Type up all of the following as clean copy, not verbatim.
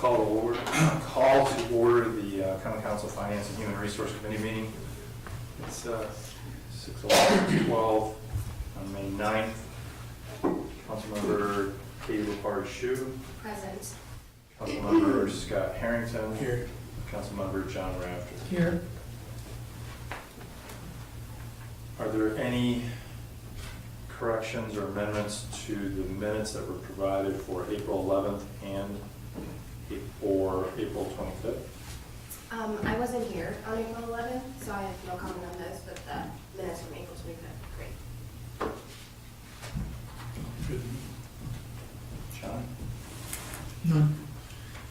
Call to order the Common Council Finance and Human Resource Committee meeting. It's 6/11/12 on May 9th. Councilmember Katie Lepard-Shu. Present. Councilmember Scott Harrington. Here. Councilmember John Rafter. Here. Are there any corrections or amendments to the minutes that were provided for April 11th and or April 25th? I wasn't here on April 11th, so I have no comment on this, but the minutes from April 25th, great. Good. John? None.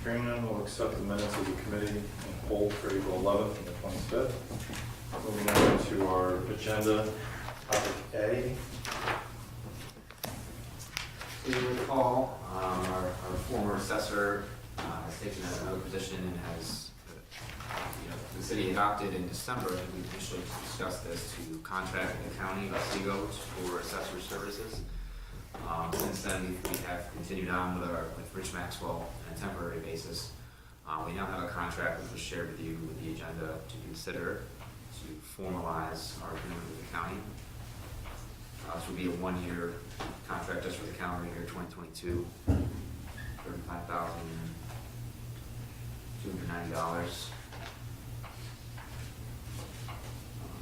Hearing none, we'll accept the minutes of the committee in whole for April 11th and the 25th. Moving on to our agenda, topic A. So you recall, our former assessor has taken another position and has, the city adopted in December, and we initially discussed this to contract with the county of Otsego for assessor services. Since then, we have continued on with Rich Maxwell on a temporary basis. We now have a contract which was shared with you with the agenda to consider to formalize our agreement with the county. This will be a one-year contract just for the calendar year 2022, $35,290.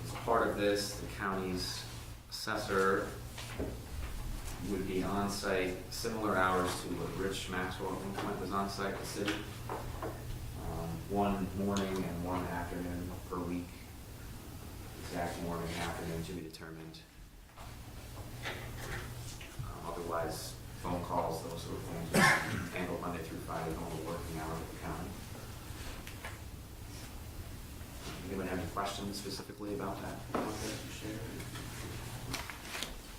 As part of this, the county's assessor would be on site, similar hours to what Rich Maxwell at one point was on site at the city. One morning and one afternoon per week. Exact morning and afternoon to be determined. Otherwise, phone calls, those sort of things, are handled Monday through Friday, normal working hours of the county. Anyone have any questions specifically about that?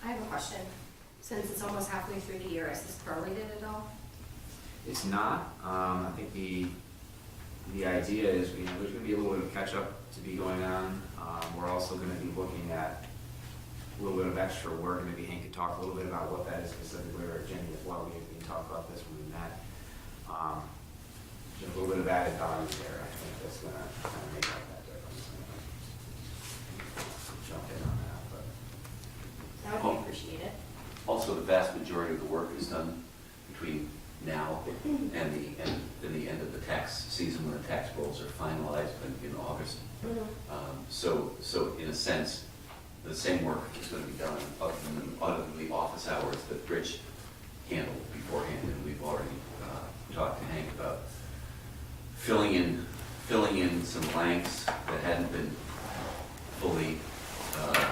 I have a question. Since it's almost halfway through the year, is this prorated at all? It's not. I think the idea is, there's going to be a little bit of catch up to be going on. We're also going to be looking at a little bit of extra work, and maybe Hank could talk a little bit about what that is specifically, or Jenny as well. We can talk about this when we met. Just a little bit of added value there. I think that's going to kind of make up that difference. Jump in on that, but That would be appreciated. Also, the vast majority of the work is done between now and the end of the tax season, when the tax rolls are finalized in August. So in a sense, the same work is going to be done other than the office hours that Rich handled beforehand, and we've already talked to Hank about filling in some blanks that hadn't been fully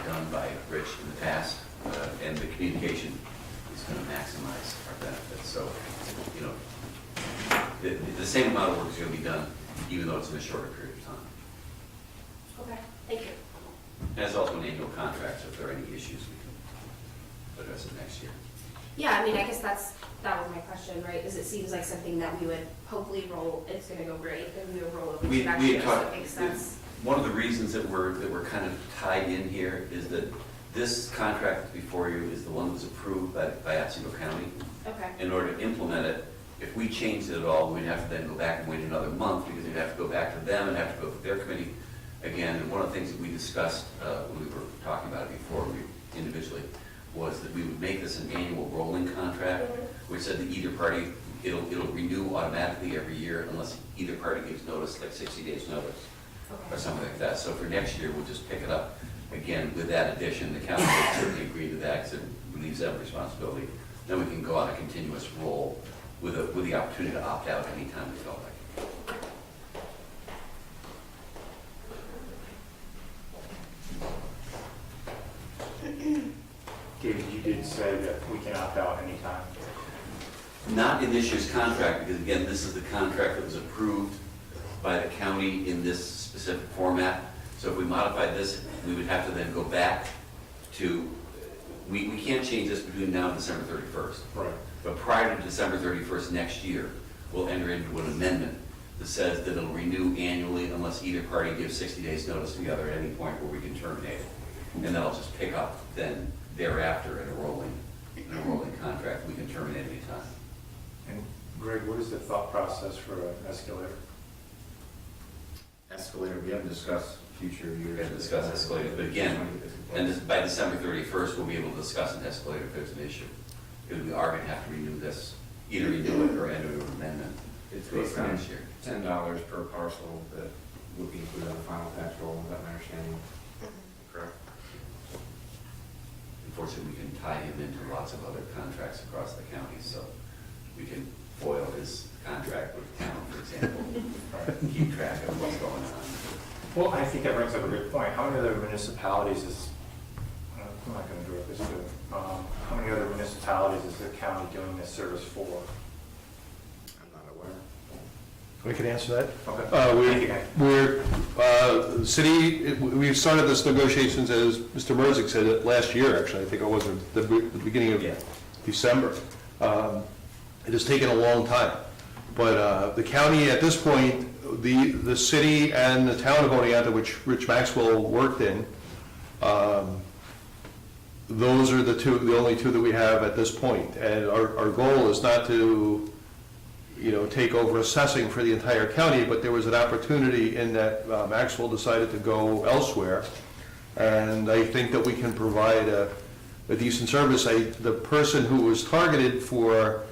done by Rich in the past, and the communication is going to maximize our benefits. So, the same amount of work is going to be done, even though it's in a shorter period of time. Okay, thank you. And it's also an annual contract, so if there are any issues, we can address it next year. Yeah, I mean, I guess that was my question, right? Is it seems like something that we would hopefully roll, it's gonna go great, and we would roll over to next year, so it makes sense. One of the reasons that we're kind of tied in here is that this contract that's before you is the one that was approved by Otsego County. Okay. In order to implement it, if we changed it at all, we'd have to then go back and wait another month, because we'd have to go back to them and have to go to their committee again. And one of the things that we discussed when we were talking about it before, individually, was that we would make this an annual rolling contract, which said that either party, it'll renew automatically every year unless either party gives notice, like 60 days notice, Okay. or something like that. So for next year, we'll just pick it up again with that addition. The county would certainly agree to that, because it relieves them responsibility. Then we can go on a continuous roll with the opportunity to opt out anytime we felt like it. David, you did say that we can opt out anytime. Not in this year's contract, because again, this is the contract that was approved by the county in this specific format. So if we modified this, we would have to then go back to, we can't change this between now and December 31st. Right. But prior to December 31st next year, we'll enter into an amendment that says that it'll renew annually unless either party gives 60 days notice to the other at any point where we can terminate it. And then I'll just pick up then thereafter in a rolling contract. We can terminate any time. And Greg, what is the thought process for an escalator? Escalator, we haven't discussed future years. We haven't discussed escalator, but again, and by December 31st, we'll be able to discuss an escalator if there's an issue. Because we are going to have to renew this, either renew it or enter an amendment. It's to it based for on next year. $10 per parcel that would be included in the final tax roll, is that my understanding? Correct. Unfortunately, we can tie him into lots of other contracts across the county, so we can foil his contract with the town, for example, keep track of what's going on. Well, I think that brings up a good point. How many other municipalities is, I'm not going to direct this to, how many other municipalities is the county doing this service for? I'm not aware. We can answer that. Okay. Thank you. The city, we've started this negotiations, as Mr. Merzick said, it last year, actually. I think it was at the beginning of Yeah. December. It has taken a long time. But the county, at this point, the city and the town of Oneonta, which Rich Maxwell worked in, those are the only two that we have at this point. And our goal is not to, take over assessing for the entire county, but there was an opportunity in that Maxwell decided to go elsewhere. And I think that we can provide a decent service. The person who was targeted for,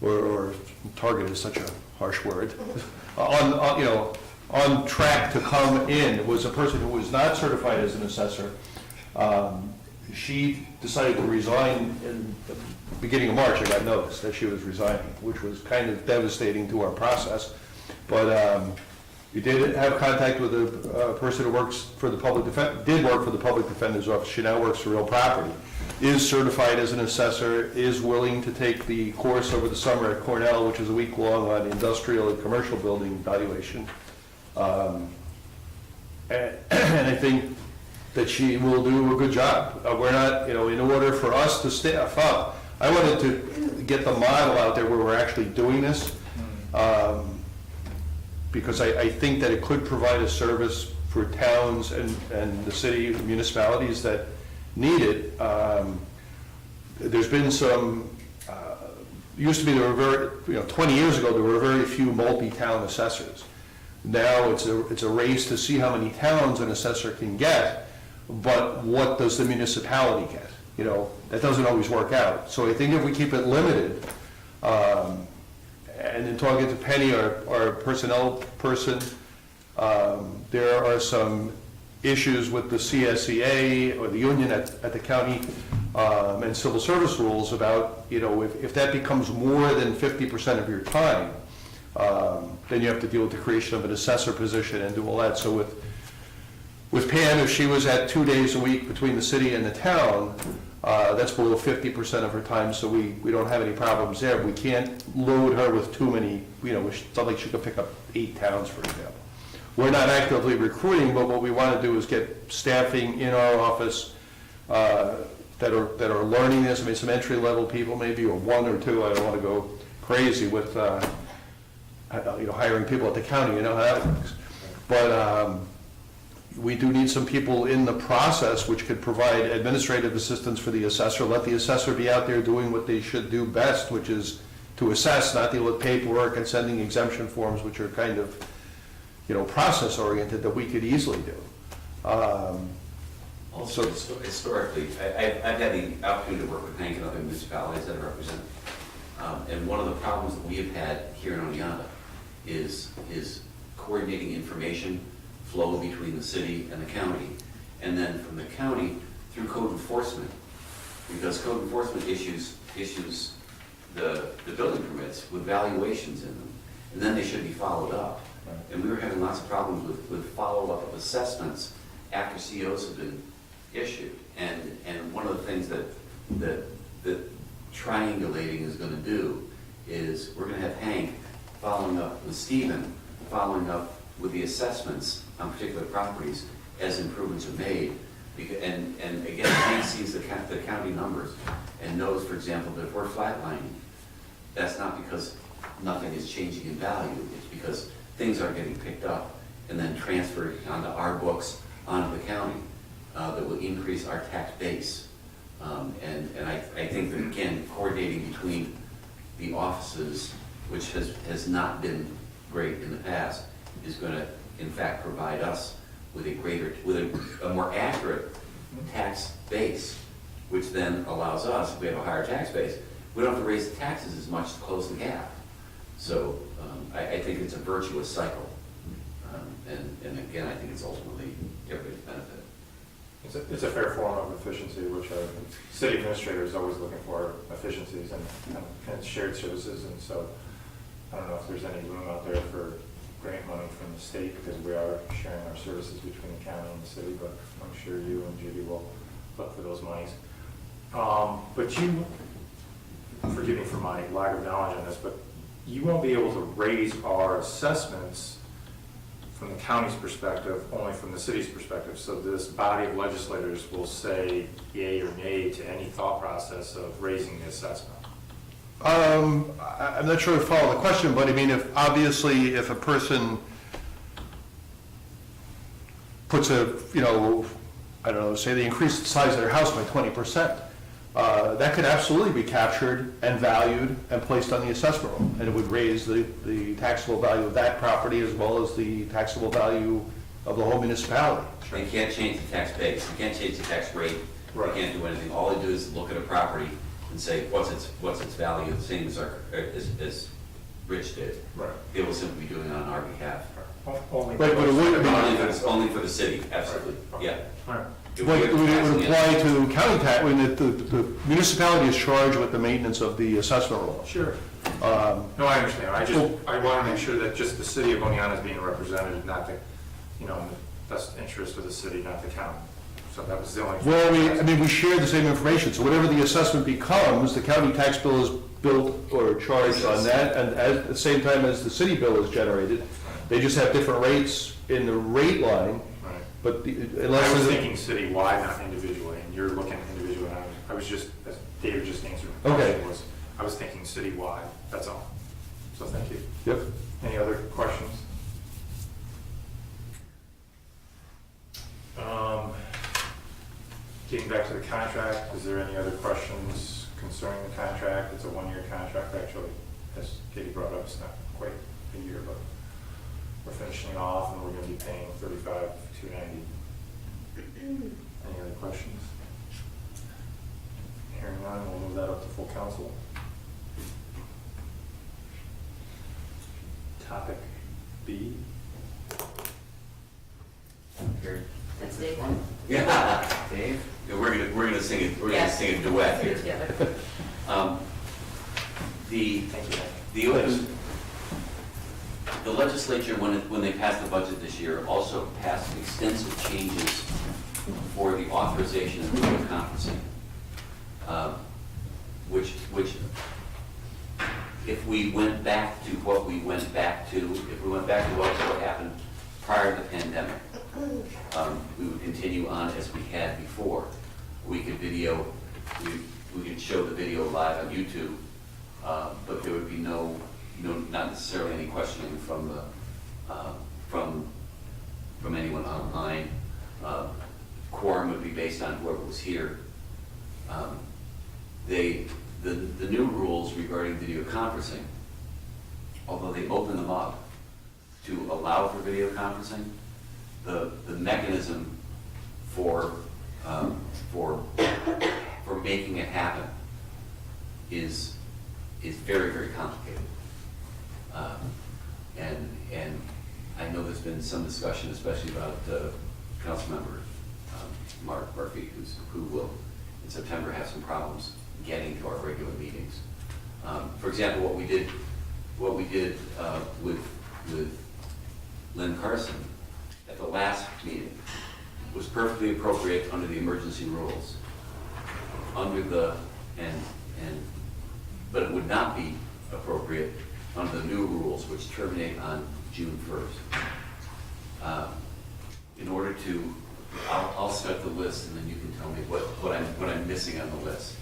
or target is such a harsh word, on track to come in was a person who was not certified as an assessor. She decided to resign in the beginning of March. I got notice that she was resigning, which was kind of devastating to our process. But we did have contact with a person who works for the did work for the public defender's office. She now works for real property, is certified as an assessor, is willing to take the course over the summer at Cornell, which is a week long on industrial and commercial building valuation. And I think that she will do a good job. We're not, in order for us to staff up, I wanted to get the model out there where we're actually doing this, because I think that it could provide a service for towns and the city municipalities that need it. There's been some, used to be, there were 20 years ago, there were very few multi-town assessors. Now it's a race to see how many towns an assessor can get, but what does the municipality get? That doesn't always work out. So I think if we keep it limited, and in talking to Penny, our personnel person, there are some issues with the CSEA or the union at the county and civil service rules about, if that becomes more than 50% of your time, then you have to deal with the creation of an assessor position and do all that. So with Pam, if she was at 2 days a week between the city and the town, that's below 50% of her time, so we don't have any problems there. We can't load her with too many, it's not like she could pick up 8 towns, for example. We're not actively recruiting, but what we want to do is get staffing in our office that are learning this. I mean, some entry-level people maybe, or 1 or 2. I don't want to go crazy with hiring people at the county. You know how that works. But we do need some people in the process which could provide administrative assistance for the assessor. Let the assessor be out there doing what they should do best, which is to assess, not deal with paperwork and sending exemption forms, which are kind of, process oriented, that we could easily do. Also, historically, I've had the opportunity to work with Hank and other municipalities that I represent. And one of the problems that we have had here in Oneonta is coordinating information flow between the city and the county, and then from the county through code enforcement, because code enforcement issues the building permits with valuations in them, and then they should be followed up. Right. And we were having lots of problems with follow-up of assessments after COs have been issued. And one of the things that triangulating is going to do is we're going to have Hank following up with Stephen, following up with the assessments on particular properties as improvements are made. And again, Hank sees the county numbers and knows, for example, that if we're flatlining, that's not because nothing is changing in value. It's because things are getting picked up and then transferred onto our books, onto the county, that will increase our tax base. And I think that, again, coordinating between the offices which has not been great in the past, is going to, in fact, provide us with a more accurate tax base, which then allows us, if we have a higher tax base, we don't have to raise the taxes as much to close the gap. So I think it's a virtuous cycle. And again, I think it's ultimately everybody's benefit. It's a fair form of efficiency, which our city administrator is always looking for efficiencies and shared services. And so I don't know if there's any room out there for grant money from the state, because we are sharing our services between the county and the city, but I'm sure you and Judy will look for those monies. But you, forgive me for my lack of knowledge on this, but you won't be able to raise our assessments from the county's perspective, only from the city's perspective. So this body of legislators will say yay or nay to any thought process of raising the assessment. I'm not sure I follow the question, but I mean, if a person puts I don't know, say they increase the size of their house by 20%, that could absolutely be captured and valued and placed on the assessment roll, and it would raise the taxable value of that property as well as the taxable value of the whole municipality. You can't change the tax base, you can't change the tax rate, you Right. can't do anything. All they do is look at a property and say, what's its value, the same as Rich did. Right. They will simply be doing it on our behalf. Only. But it would Only for the city, absolutely, yeah. Right. But it would apply to county tax, when the municipality is charged with the maintenance of the assessment roll. Sure. No, I understand. I want to make sure that just the city of Oneonta is being represented, not the, in the best interest of the city, not the county. So that was the only. Well, we share the same information, so whatever the assessment becomes, the county tax bill is billed or charged on that, and at the same time as the city bill is generated. They just have different rates in the rate line, Right. but unless. I was there's a- thinking citywide, not individually, and you're looking individually, and I was just, as David just answered. the Okay. question was, I was thinking citywide, that's all. So thank you. Yep. Any other questions? Getting back to the contract, is there any other questions concerning the contract? It's a one-year contract, actually, as Katie brought up, it's not quite a year, but we're finishing it off, and we're gonna be paying $35,290. Any other questions? Hearing none, we'll move that up to full council. Topic B. Here. That's Dave. Yeah. Dave? Yeah, we're gonna sing it, we're gonna Yes. sing a duet here. Together. The legislature, when they passed the budget this year, also passed extensive changes for the authorization of video conferencing, which, if we went back to what happened prior to the pandemic, we would continue on as we had before. We could we could show the video live on YouTube, but there would be not necessarily any questioning from anyone online. Quorum would be based on whoever was here. The new rules regarding video conferencing, although they open them up to allow for video conferencing, the mechanism for making it happen is very, very complicated. And I know there's been some discussion, especially about Councilmember Mark Murphy, who will in September have some problems getting to our regular meetings. For example, what we did with Lynn Carson at the last meeting was perfectly appropriate under the emergency rules. But it would not be appropriate under the new rules, which terminate on June 1st. In order to, I'll start the list, and then you can tell me what I'm missing on the list.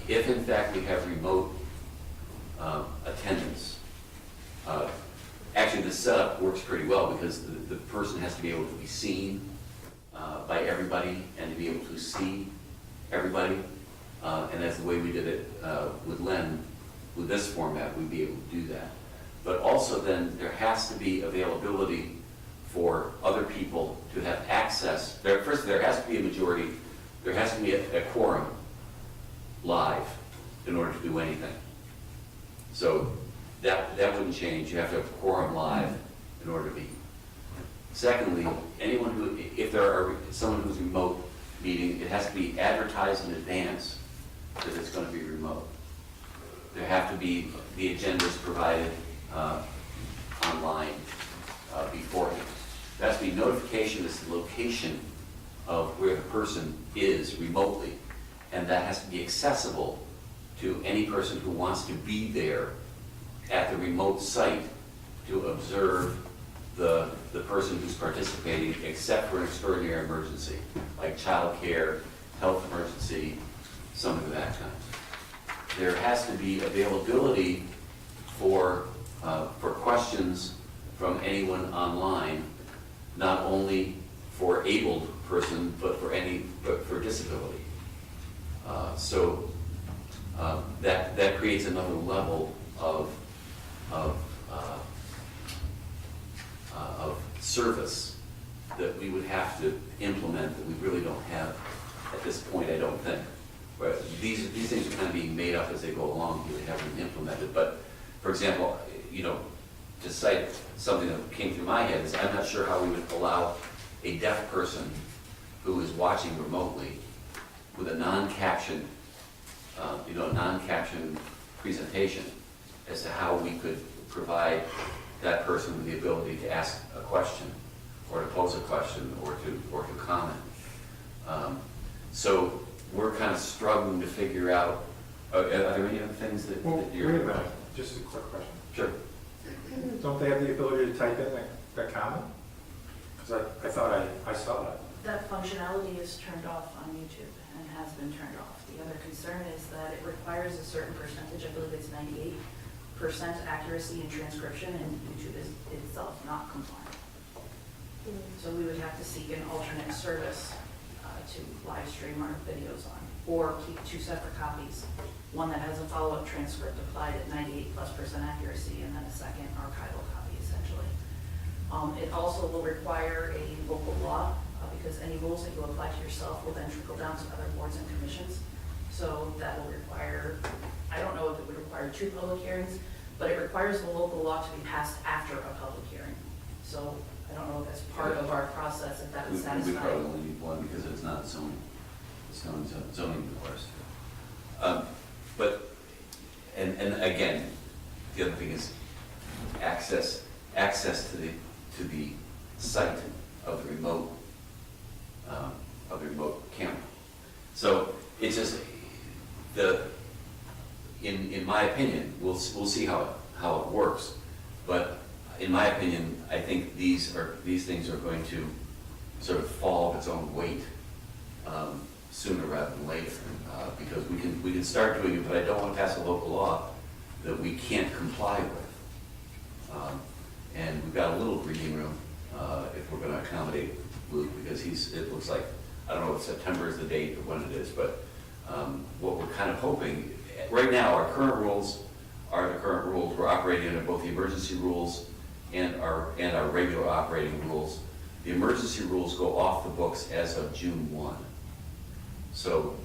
If in fact we have remote attendance, actually the setup works pretty well, because the person has to be able to be seen by everybody and to be able to see everybody. And that's the way we did it with Lynn with this format, we'd be able to do that. But also then, there has to be availability for other people to have access. First, there has to be a majority, there has to be a quorum live in order to do anything. So that wouldn't change. You have to have a quorum live in order to be. Secondly, anyone who, if there are someone who's remote meeting, it has to be advertised in advance that it's going to be remote. There have to be the agendas provided online beforehand. There has to be notification as to the location of where the person is remotely, and that has to be accessible to any person who wants to be there at the remote site to observe the person who's participating, except for an extraordinary emergency, like child care, health emergency, something of that kind. There has to be availability for questions from anyone online, not only for abled person, but for disability. So that creates another level of service that we would have to implement that we really don't have at this point, I don't think. But these things are kind of being made up as they go along, we haven't implemented. But, for example, to cite something that came through my head is I'm not sure how we would allow a deaf person who is watching remotely with a non-captioned, non-captioned presentation as to how we could provide that person with the ability to ask a question or to pose a question or to comment. So we're kind of struggling to figure out, are there any other things that you're... Wait a minute, just a quick question. Sure. Don't they have the ability to type in the comment? Because I thought I saw that. That functionality is turned off on YouTube and has been turned off. The other concern is that it requires a certain percentage, I believe it's 98% accuracy in transcription, and YouTube is itself not compliant. So we would have to seek an alternate service to live stream our videos on, or keep two separate copies. One that has a follow-up transcript applied at 98+% accuracy, and then a second archival copy, essentially. It also will require a local law, because any rules that you apply to yourself will then trickle down to other boards and commissions. So that will require, I don't know if it would require 2 public hearings, but it requires the local law to be passed after a public hearing. So I don't know if that's part of our process, if that would satisfy. We probably only need one because it's not zoning. It's not zoning requires. But, and again, the other thing is access to the site of the remote camera. So it's just in my opinion, we'll see how it works. But in my opinion, I think these things are going to sort of fall of its own weight sooner rather than later, because we can start doing it, but I don't want to pass a local law that we can't comply with. And we've got a little breathing room if we're going to accommodate Luke, because it looks like, I don't know if September is the date or when it is, but what we're kind of hoping, right now, our current rules are the current rules. We're operating under both the emergency rules and our regular operating rules. The emergency rules go off the books as of June 1. So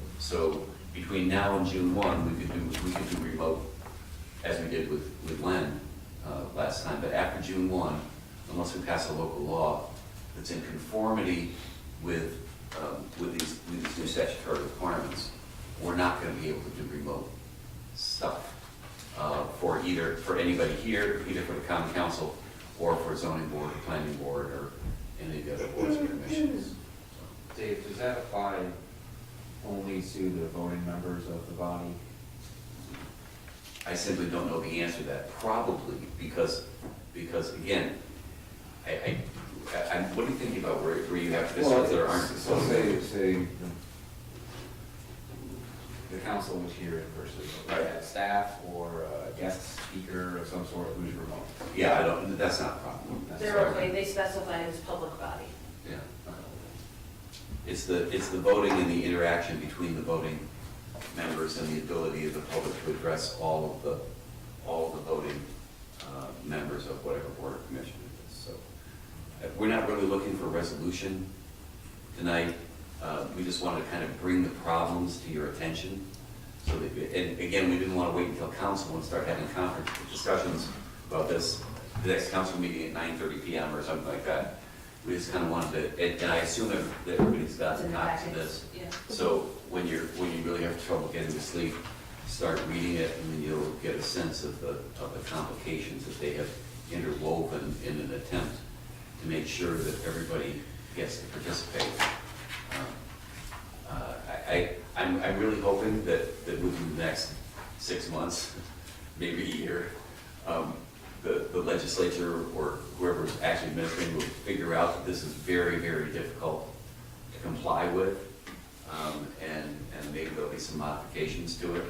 between now and June 1, we could do remote, as we did with Len last time. But after June 1, unless we pass a local law that's in conformity with these new statutory requirements, we're not going to be able to do remote stuff for anybody here, either for the common council or for zoning board or planning board or any of the other boards and commissions. Dave, does that apply only to the voting members of the body? I simply don't know the answer to that. Probably because again, what are you thinking about where you have visitors that aren't? So say the council was here in person, Right. had staff or a guest speaker of some sort who's remote. Yeah, that's not a problem. They're okay, they specify it as public body. Yeah. It's the voting and the interaction between the voting members and the ability of the public to address all of we're not really looking for a resolution tonight. We just wanted to kind of bring the problems to your attention. So that, and again, we didn't want to wait until council and start having conference discussions about this, the next council meeting at 9:30 PM or something like that. We just kind of wanted to, and I assume that everybody's got It's in the the copies of packets. this. Yeah. So when you really have trouble getting to sleep, start reading it, and then you'll get a sense of the complications that they have interwoven in an attempt to make sure that everybody gets to participate. I'm really hoping that within the next 6 months, maybe a year, the legislature or whoever's actually administrating will figure out that this is very, very difficult to comply with, and maybe there'll be some modifications to it.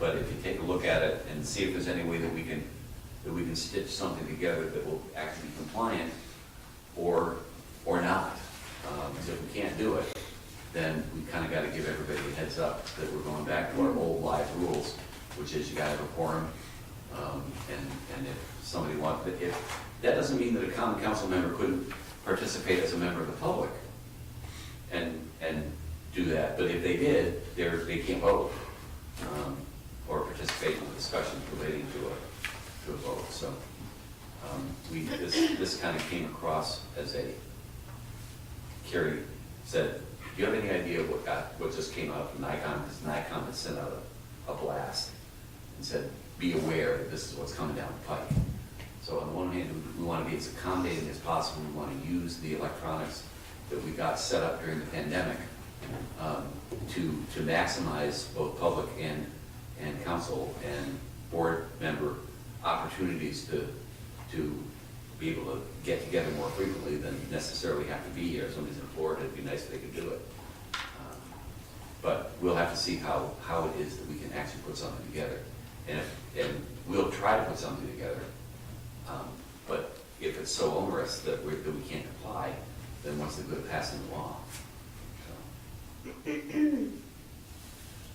But if you take a look at it and see if there's any way that we can stitch something together that will actually be compliant or not. So if we can't do it, then we kind of got to give everybody a heads up that we're going back to our old live rules, which is you got to have a quorum. And if somebody wants, if that doesn't mean that a common council member couldn't participate as a member of the public and do that. But if they did, they can't vote or participate in the discussions relating to a vote. So this kind of came across as Carrie said, do you have any idea what just came out from Nikon? Because Nikon had sent out a blast and said, be aware that this is what's coming down the pike. So on the one hand, we want to be as accommodating as possible. We want to use the electronics that we got set up during the pandemic to maximize both public and council and board member opportunities to be able to get together more frequently than necessarily have to be here. If somebody's in Florida, it'd be nice if they could do it. But we'll have to see how it is that we can actually put something together. And we'll try to put something together. But if it's so onerous that we can't comply, then what's the good of passing the law?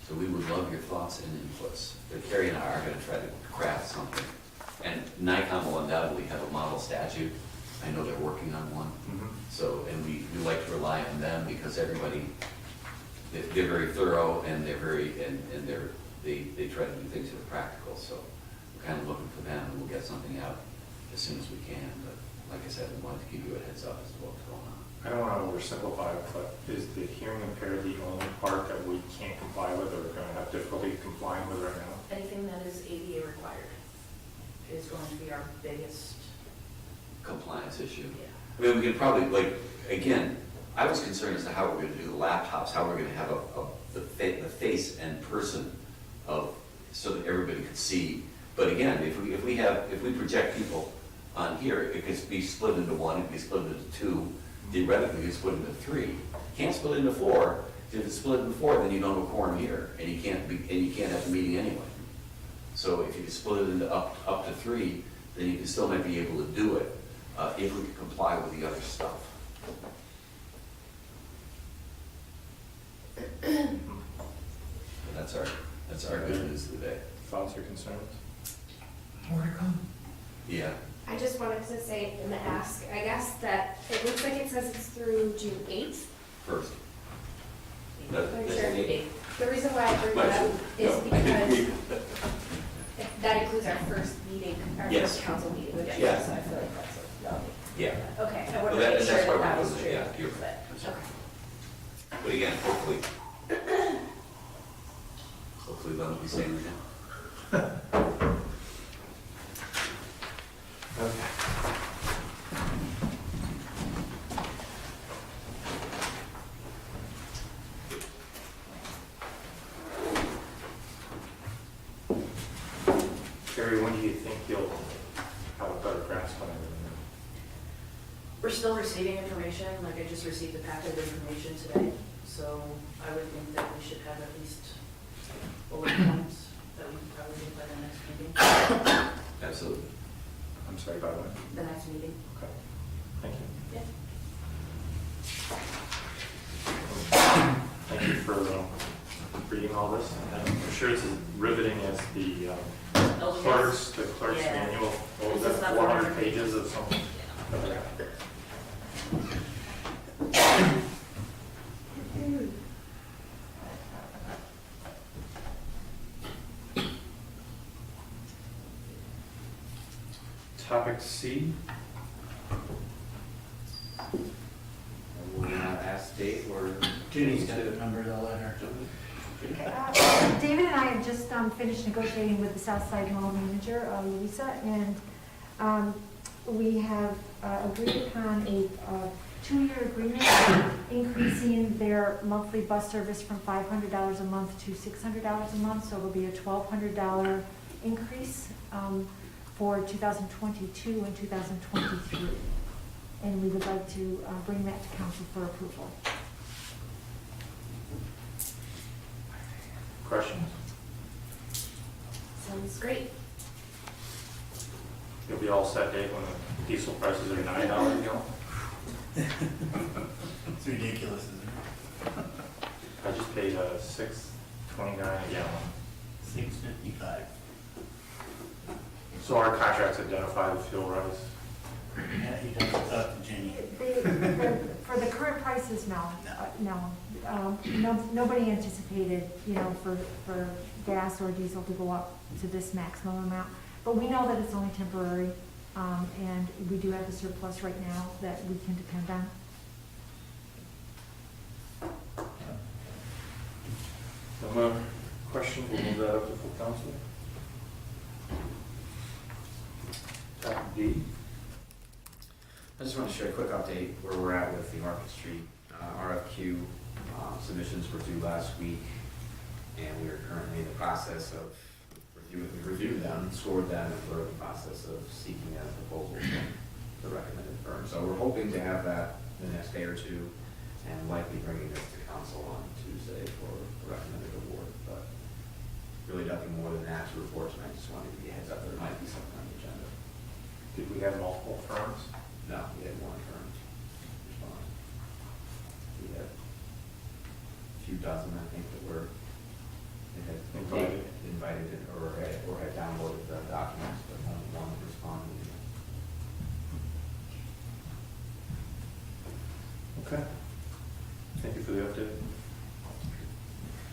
So we would love your thoughts and inputs. But Carrie and I are going to try to craft something. And Nikon will undoubtedly have a model statute. I know they're working on one. Mhm. So, and we like to rely on them because everybody, they're very thorough and they're they try to do things that are practical. So we're kind of looking for them and we'll get something out as soon as we can. But like I said, we wanted to give you a heads up as to what's going on. I don't want to oversimplify it, but is the hearing impaired the only part that we can't comply with or are going to have difficulty complying with right now? Anything that is ADA required is going to be our biggest, Compliance issue. yeah. I mean, we could probably, like, again, I was concerned as to how we're going to do the laptops, how we're going to have the face and person of, so that everybody could see. But again, if we project people on here, it could be split into one, it could be split into two, theoretically it's split into three. Can't split into four. If it's split into four, then you don't have a quorum here, and you can't have the meeting anyway. So if you could split it into up to three, then you can still might be able to do it if we could comply with the other stuff. So that's our good news today. Thoughts or concerns? More to come. Yeah. I just wanted to say and ask, I guess that it looks like it says it's through June 8th. First. I'm That's sure. an eight. The reason why I bring that up is No, I agree. because that includes our first meeting, our Yes. first council meeting, which Yeah. so I feel like that's a, Yeah. okay, I Well, wanted to make that's sure why that that we're was doing true. it. Yeah, you're but- right. That's right. okay. But again, hopefully they'll be saying it now. Okay. Carrie, when do you think you'll have a better grasp on everything? We're still receiving information, like I just received a packet of information today, so I would think that we should have at least bullet points that we can probably do by the next meeting. Absolutely. I'm sorry, by the way. The next meeting. Okay, thank you. Yeah. Thank you for reading all this. I'm sure it's as riveting as the clerk's Yeah. manual. What was This is that, not 400 400 pages of something? Topic C, We'll ask Dave or. Ginny's got the number of the letter. David and I have just finished negotiating with the Southside Mall manager, Louisa, and we have agreed upon a 2-year agreement increasing their monthly bus service from $500 a month to $600 a month, so it'll be a $1,200 increase for 2022 and 2023. And we would like to bring that to council for approval. questions? Sounds great. You'll be all set, Dave, when the diesel prices are $9 a gallon? It's ridiculous, isn't it? I just paid $6.29 a gallon. $6.55. So our contracts identify the fuel rise. Yeah, you don't talk to Ginny. For the current prices, no. Nobody anticipated, for gas or diesel to go up to this maximum amount. But we know that it's only temporary, and we do have a surplus right now that we can depend on. No more questions, we'll move that up to full council. Topic D. I just want to share a quick update where we're at with the Market Street RFQ. Submissions were due last week, and we are currently in the process of reviewed them, scored them, and we're in the process of seeking a proposal from the recommended firm. So we're hoping to have that the next day or two, and likely bringing this to council on Tuesday for a recommended award. But really nothing more than that to report tonight. Just wanted to give you a heads up there might be something on the agenda. Did we have multiple firms? No, we had one firm respond. We had a few dozen, I think, that were, they had invited it or had downloaded the documents, but only one responded. Okay. Thank you for the update.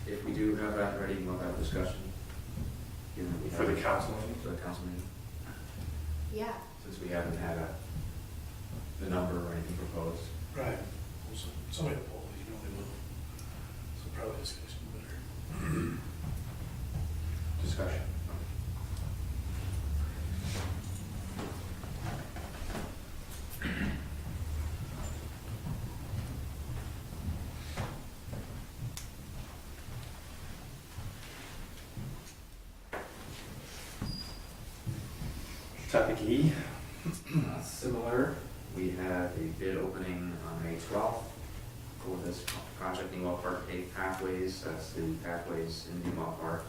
If we do have that ready, we'll have a discussion. Given we For have- the council meeting? For the council meeting, Yeah. since we haven't had the number or anything proposed. Right. Well, somebody will pull, they will. So probably discussion better. Discussion. Topic E. Similar, we have a bid opening on May 12th for this project, Newell Park paved pathways. That's the pathways in Newell Park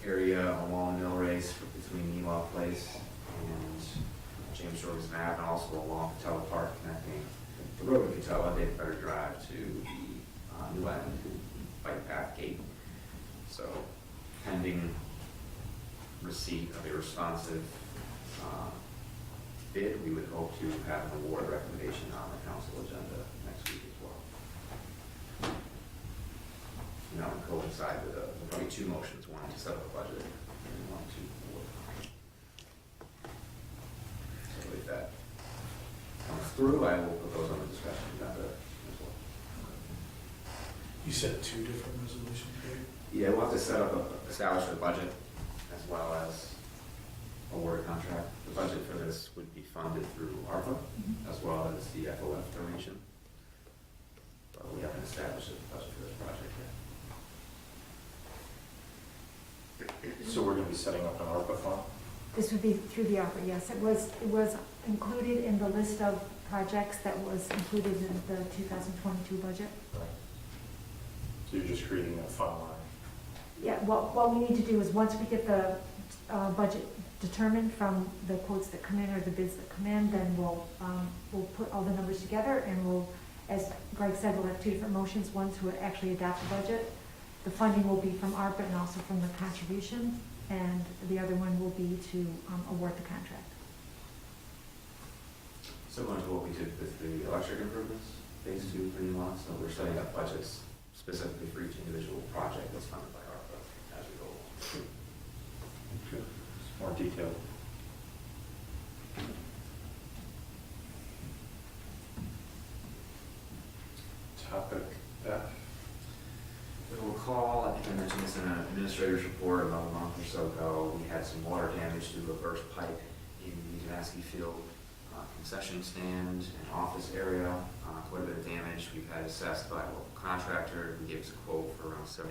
area along Mill Race between Newell Place and James Jorgensen Ave, and also along Catella Park connecting the road to Catella, David Better Drive to the New End bike path gate. So pending receipt of a responsive bid, we would hope to have an award recommendation on the council agenda next week as well. And that would coincide with probably two motions, one to set up a budget and one to award. So if that comes through, I will put those on the discussion agenda as well. You said 2 different resolutions, right? Yeah, we'll have to establish a budget as well as award a contract. The budget for this would be funded through ARPA as well as the FOF donation. But we haven't established a budget for this project yet. So we're going to be setting up an ARPA fund? This would be through the opera, yes. It was included in the list of projects that was included in the 2022 budget. Right. So you're just creating a fund line? Yeah, what we need to do is, once we get the budget determined from the quotes that come in or the bids that come in, then we'll put all the numbers together, and we'll, as Greg said, we'll have 2 different motions, one to actually adopt the budget. The funding will be from ARPA and also from the contribution, and the other one will be to award the contract. Similar to what we did with the electric improvements, phase 2, 3, and 1, so we're setting up budgets specifically for each individual project that's funded by ARPA as we go along. Good. It's more detailed. Topic F. You'll recall, I think I mentioned this in an administrator's report about a month or so ago, we had some water damage due to a burst pipe in the Javaski Field concession stand and office area. Quite a bit of damage. We've had assessed by a local contractor who gave us a quote for around $71,000 to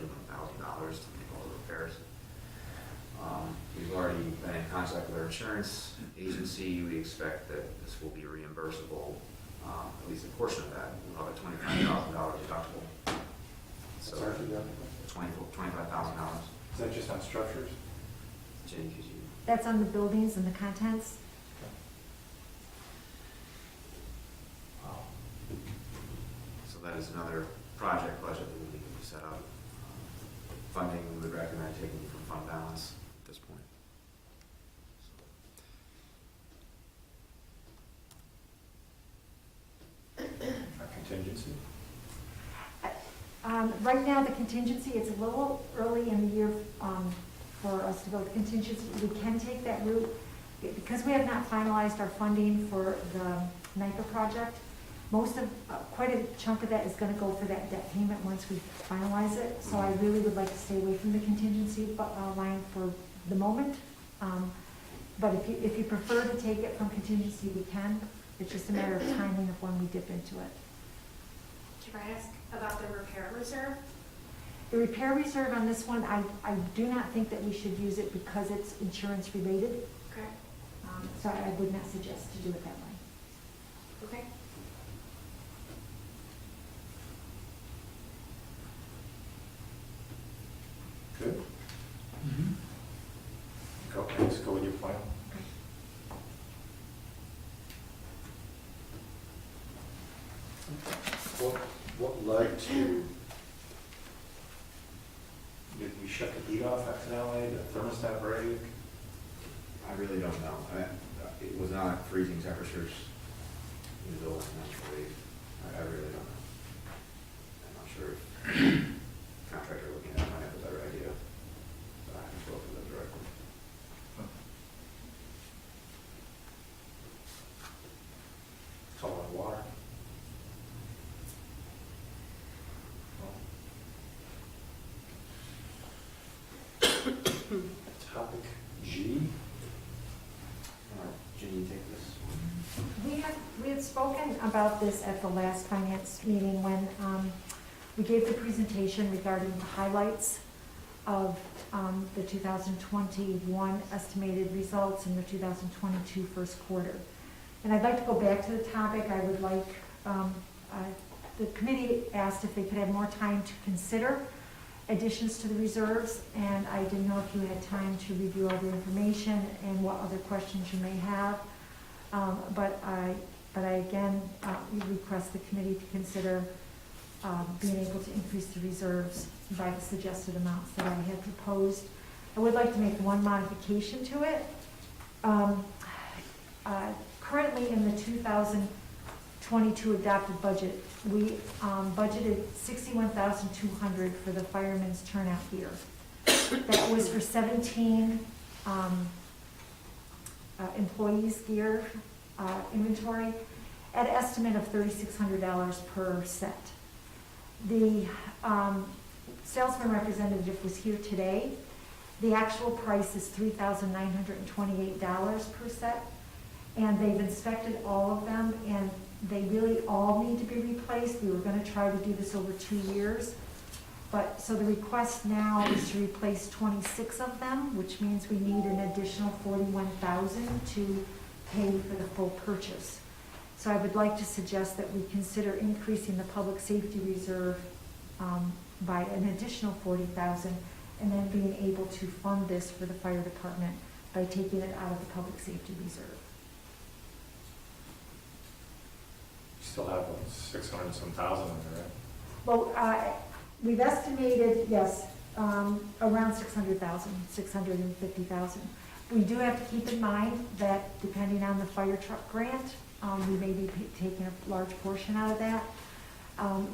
make all the repairs. We've already been in contact with our insurance agency. We expect that this will be reimbursable, at least a portion of that. We'll have a $25,000 deductible. So Sorry for that. $25,000. Is that just on structures? Jenny, could you? That's on the buildings and the contents? So that is another project budget that we need to set up. Funding, we would recommend taking from fund balance at this point. Our contingency? Right now, the contingency, it's a little early in the year for us to go to contingency. We can take that route. Because we have not finalized our funding for the NIPA project, quite a chunk of that is gonna go for that debt payment once we finalize it. So I really would like to stay away from the contingency line for the moment. But if you prefer to take it from contingency, we can. It's just a matter of timing of when we dip into it. Can I ask about the repair reserve? The repair reserve on this one, I do not think that we should use it because it's insurance related. Okay. So I would not suggest to do it that way. Okay. Good. Mm-hmm. Go, let's go with your plan. What led to, did we shut the heat off accidentally, the thermostat break? I really don't know. It was not freezing temperatures in the building, naturally. I really don't know. I'm not sure if contractor looking at it might have a better idea, but I haven't spoken to them directly. It's all in water. Topic G. Jenny, take this. We had spoken about this at the last finance meeting when we gave the presentation regarding the highlights of the 2021 estimated results and the 2022 first quarter. And I'd like to go back to the topic. I would like, the committee asked if they could have more time to consider additions to the reserves, and I didn't know if you had time to review all the information and what other questions you may have. But I again request the committee to consider being able to increase the reserves by the suggested amounts that I had proposed. I would like to make one modification to it. Currently in the 2022 adopted budget, we budgeted $61,200 for the firemen's turnout gear. That was for 17 employees' gear inventory at an estimate of $3,600 per set. The salesman representative was here today. The actual price is $3,928 per set, and they've inspected all of them, and they really all need to be replaced. We were going to try to do this over 2 years, but so the request now is to replace 26 of them, which means we need an additional $41,000 to pay for the full purchase. So I would like to suggest that we consider increasing the public safety reserve by an additional $40,000, and then being able to fund this for the fire department by taking it out of the public safety reserve. Still have like 600 and some thousand in there, right? Well, we've estimated, yes, around 600,000, 650,000. We do have to keep in mind that depending on the fire truck grant, we may be taking a large portion out of that.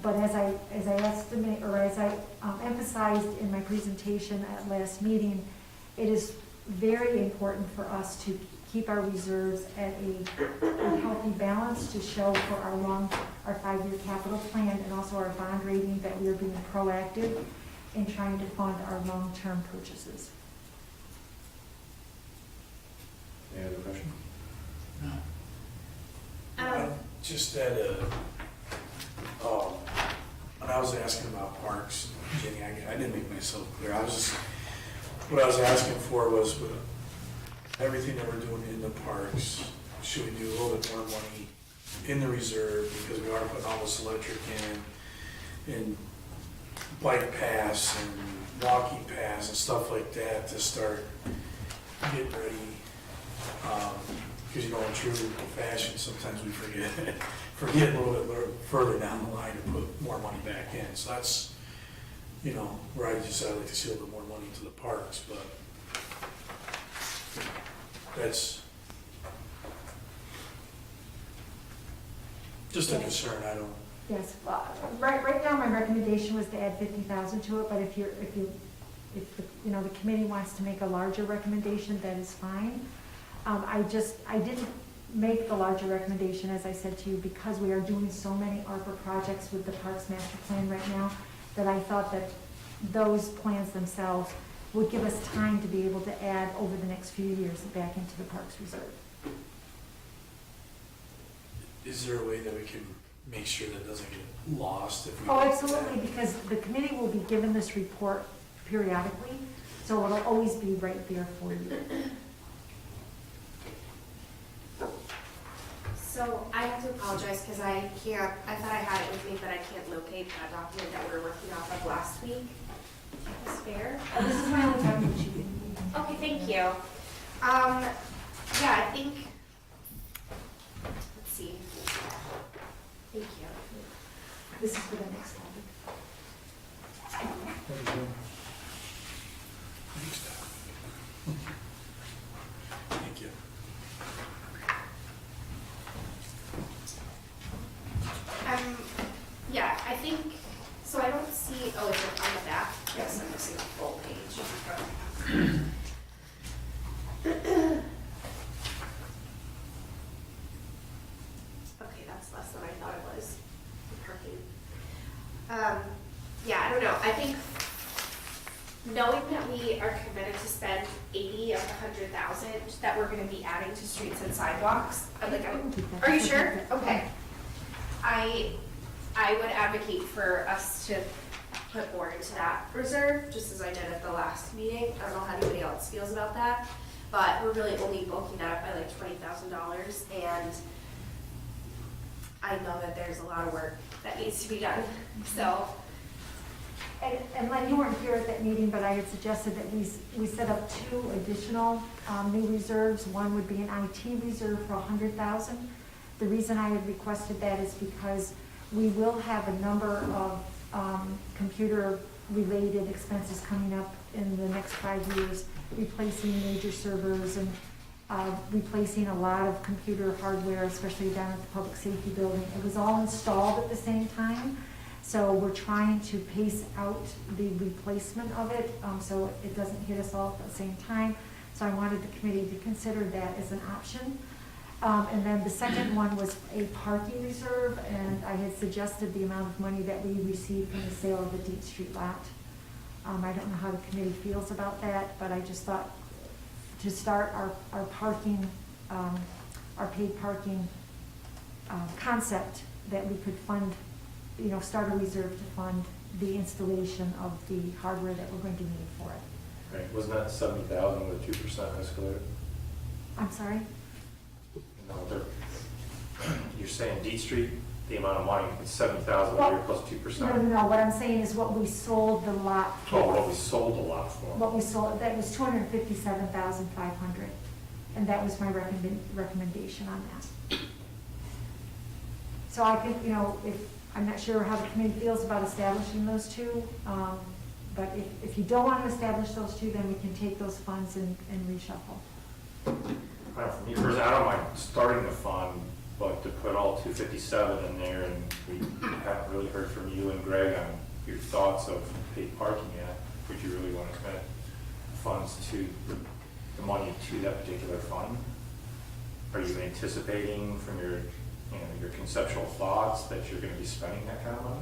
But as I estimate, or as I emphasized in my presentation at last meeting, it is very important for us to keep our reserves at a healthy balance to show for our 5-year capital plan and also our bond rating that we are being proactive in trying to fund our long-term purchases. Any other questions? No. Just that, when I was asking about parks, Jenny, I didn't make myself clear. What I was asking for was with everything that we're doing in the parks, should we do a little bit more money in the reserve because we are putting all this electric in, and bike paths and walking paths and stuff like that to start getting ready. Because in true fashion, sometimes we forget a little bit further down the line to put more money back in. So that's, where I just, I'd like to see a little bit more money into the parks, but that's just a concern. I don't. Yes, well, right now, my recommendation was to add 50,000 to it, but if the committee wants to make a larger recommendation, that is fine. I didn't make the larger recommendation, as I said to you, because we are doing so many ARPA projects with the Parks Master Plan right now, that I thought that those plans themselves would give us time to be able to add over the next few years back into the Parks Reserve. Is there a way that we can make sure that doesn't get lost if we? Oh, absolutely, because the committee will be given this report periodically, so it'll always be right there for you. So I have to apologize because I thought I had it with me, but I can't locate that document that we were working off of last week. Is fair? This is my only document you can. Okay, thank you. Yeah, I think, let's see. Thank you. This is for the next one. Thank you. Yeah, I think, so I don't see, oh, is it on the back? Yes, I'm missing a full page. Okay, that's less than I thought it was, the parking. Yeah, I don't know, I think knowing that we are committed to spend 80 of the 100,000 that we're gonna be adding to streets and sidewalks, are you sure? Okay. I would advocate for us to put more into that reserve, just as I did at the last meeting. I don't know how anybody else feels about that, but we're really only bulking that up by like $20,000, and I know that there's a lot of work that needs to be done, so. And Len, you weren't here at that meeting, but I had suggested that we set up 2 additional new reserves. One would be an IT reserve for 100,000. The reason I had requested that is because we will have a number of computer-related expenses coming up in the next 5 years, replacing major servers and replacing a lot of computer hardware, especially down at the public safety building. It was all installed at the same time, so we're trying to pace out the replacement of it so it doesn't hit us all at the same time. So I wanted the committee to consider that as an option. And then the second one was a parking reserve, and I had suggested the amount of money that we received from the sale of the Deep Street lot. I don't know how the committee feels about that, but I just thought to start our parking, our paid parking concept, that we could fund, start a reserve to fund the installation of the hardware that we're going to need for it. Right, wasn't that 70,000 with 2% escalator? I'm sorry? No, you're saying D Street, the amount of money, it's 70,000 a year plus 2%? No, what I'm saying is what we sold the lot for. Oh, what we sold a lot for. What we sold, that was 257,500, and that was my recommendation on that. So I could, I'm not sure how the committee feels about establishing those 2, but if you don't want to establish those 2, then we can take those funds and reshuffle. For me personally, I don't mind starting the fund but to put all 257 in there, and we haven't really heard from you and Greg on your thoughts of paid parking yet, would you really want to commit funds to, the money to that particular fund? Are you anticipating from your, your conceptual thoughts that you're going to be spending that kind of money?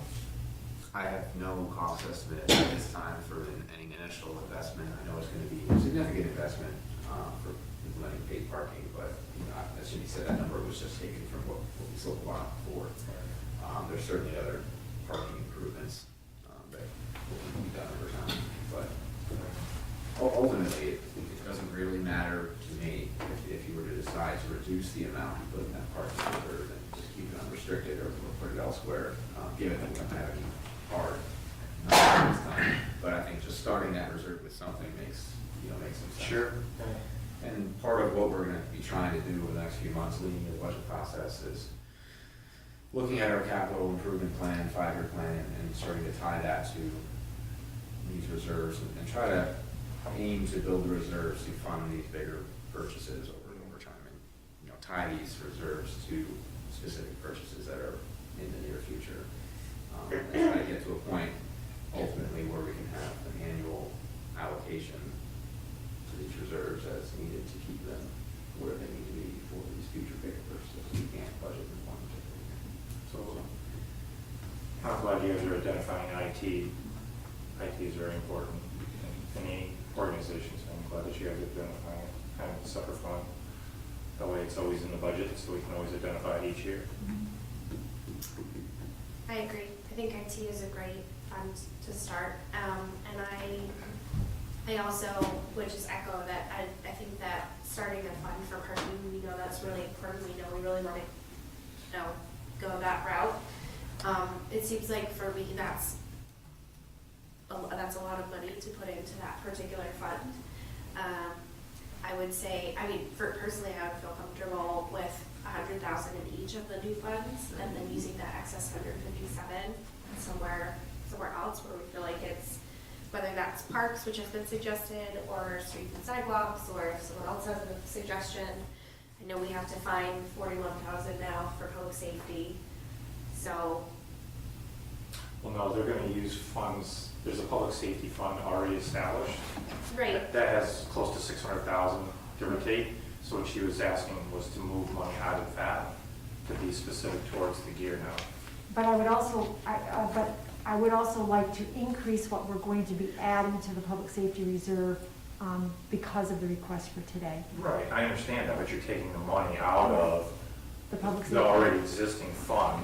I have no cost estimate at this time for any initial investment. I know it's going to be a significant investment for implementing paid parking, but as Jimmy said, that number was just taken from what we sold a lot for. There's certainly other parking improvements that will be done over time, but ultimately, it doesn't really matter to me if you were to decide to reduce the amount you put in that parking reserve and just keep it unrestricted or put it elsewhere, given that we don't have any hard numbers this time. But I think just starting that reserve with something makes some sense. Sure. And part of what we're going to be trying to do over the next few months leading to the budget process is looking at our capital improvement plan, 5-year plan, and starting to tie that to these reserves and try to aim to build the reserves to fund these bigger purchases over time, and tie these reserves to specific purchases that are in the near future, and try to get to a point ultimately where we can have an annual allocation to these reserves as needed to keep them where they need to be for these future bigger purchases. We can't budget in one particular year. So I'm glad you guys are identifying IT. IT is very important in any organization, so I'm glad that you guys are identifying it, kind of a separate fund. That way it's always in the budget, so we can always identify it each year. I agree. I think IT is a great fund to start. And I also would just echo that I think that starting a fund for parking, we know that's really important. We know we really want to, go that route. It seems like for me, that's a lot of money to put into that particular fund. I would say, personally, I would feel comfortable with 100,000 in each of the new funds, and then using that excess 157 somewhere else where we feel like it's, whether that's parks, which has been suggested, or streets and sidewalks, or if someone else has a suggestion. I know we have to find 41,000 now for public safety, so. Well, no, they're going to use funds. There's a public safety fund already established. Right. That has close to 600,000, give or take. So what she was asking was to move money out of that to be specific towards the gear now. But I would also like to increase what we're going to be adding to the public safety reserve because of the request for today. Right, I understand that, but you're taking the money out of The public the safety. already existing fund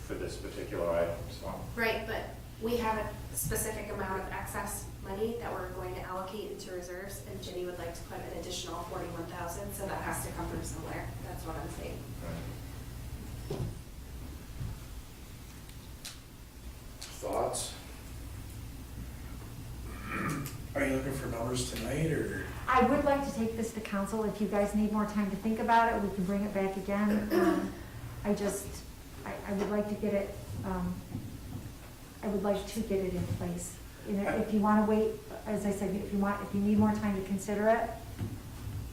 for this particular item, so. Right, but we have a specific amount of excess money that we're going to allocate into reserves, and Ginny would like to put an additional 41,000, so that has to come from somewhere. That's what I'm saying. Thoughts? Are you looking for numbers tonight, or? I would like to take this to council. If you guys need more time to think about it, we can bring it back again. I would like to get it, in place. If you want to wait, as I said, if you need more time to consider it,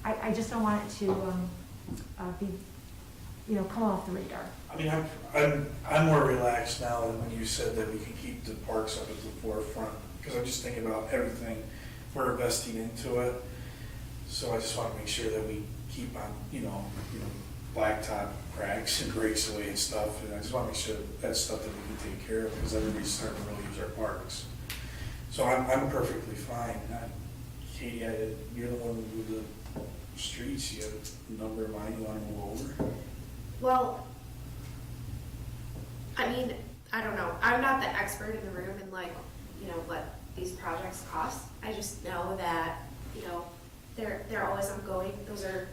I just don't want it to be, come off the radar. I mean, I'm more relaxed now than when you said that we can keep the parks up at the forefront, because I'm just thinking about everything we're investing into it. So I just want to make sure that we keep on, blacktop cracks and breaks away and stuff. And I just want to make sure that's stuff that we can take care of, because everybody's starting to really use our parks. So I'm perfectly fine. Katie, you're the one who do the streets. You have a number of mine you want to move over? Well, I don't know. I'm not the expert in the room in what these projects cost. I just know that, they're always ongoing. Those are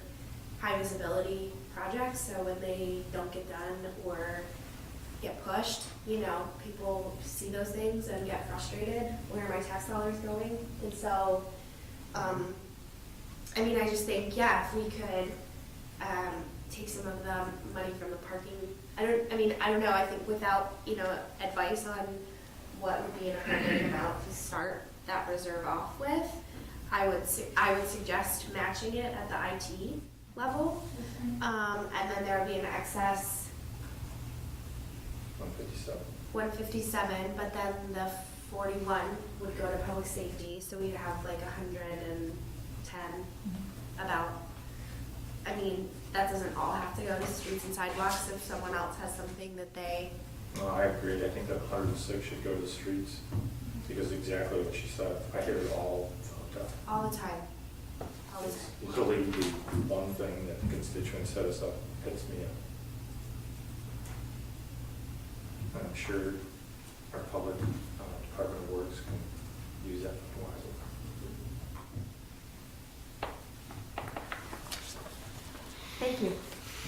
high visibility projects, so when they don't get done or get pushed, people see those things and get frustrated. Where are my tax dollars going? And so, I just think, if we could take some of the money from the parking. I don't know. I think without, advice on what would be an appropriate amount to start that reserve off with, I would suggest matching it at the IT level. And then there would be an excess 157. 157, but then the 41 would go to public safety, so we'd have like 110 about. I mean, that doesn't all have to go to streets and sidewalks if someone else has something that they, No, I agree. I think that 106 should go to the streets, because exactly what she said. I hear it all the time. all the time. All the time. It's really the one thing that the constituents set us up, hits me up. I'm sure our public Department of Works can use that wisely. Thank you.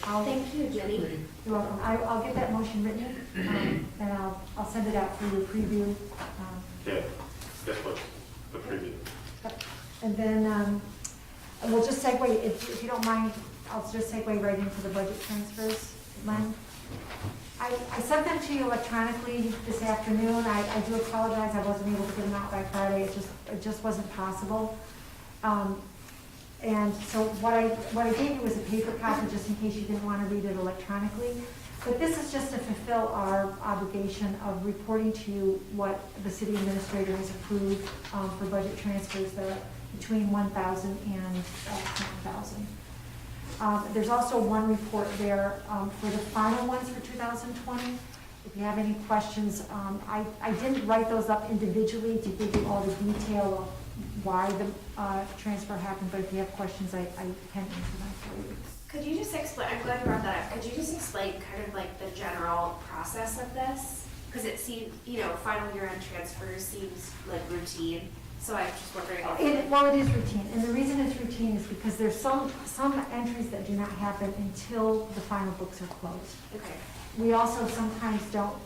Thank you, Jenny. You're welcome. I'll get that motion written, and I'll send it out for your preview. Yeah, that's what the preview. And then, we'll just segue, if you don't mind, I'll just segue right into the budget transfers, Len. I sent them to you electronically this afternoon. I do apologize, I wasn't able to get them out by Friday, it just wasn't possible. And so what I gave you was a paper copy, just in case you didn't want to read it electronically. But this is just to fulfill our obligation of reporting to you what the city administrator has approved for budget transfers that are between 1,000 and 10,000. There's also one report there for the final ones for 2020. If you have any questions, I didn't write those up individually to give you all the detail of why the transfer happened, but if you have questions, I can answer them for you. Could you just explain, I'm glad you brought that up, could you just explain kind of like the general process of this? Because it seems, final year-end transfers seems like routine, so I'm just wondering. Well, it is routine, and the reason it's routine is because there's some entries that do not happen until the final books are closed. Okay. We also sometimes don't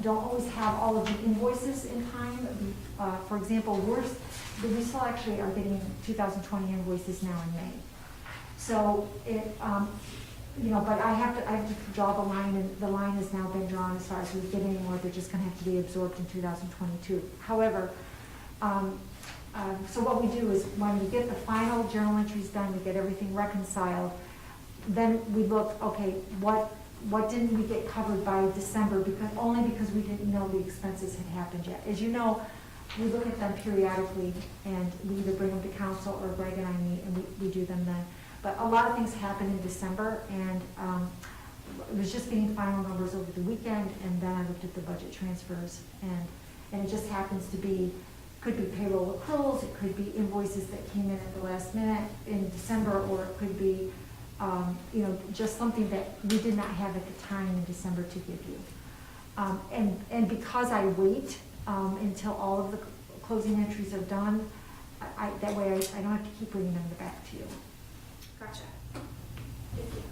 always have all of the invoices in time. For example, we still actually are getting 2020 invoices now in May. So but I have to draw the line, and the line has now been drawn as far as we get any more. They're just going to have to be absorbed in 2022. However, so what we do is when we get the final journal entries done, we get everything reconciled, then we look, okay, what didn't we get covered by December, only because we didn't know the expenses had happened yet. As you know, we look at them periodically, and we either bring them to council or Greg and I meet, and we do them then. But a lot of things happen in December, and it was just getting final numbers over the weekend, and then I looked at the budget transfers, and it just happens to be, could be payroll accruals, it could be invoices that came in at the last minute in December, or it could be just something that we did not have at the time in December to give you. And because I wait until all of the closing entries are done, that way I don't have to keep bringing them back to you. Gotcha. Thank you.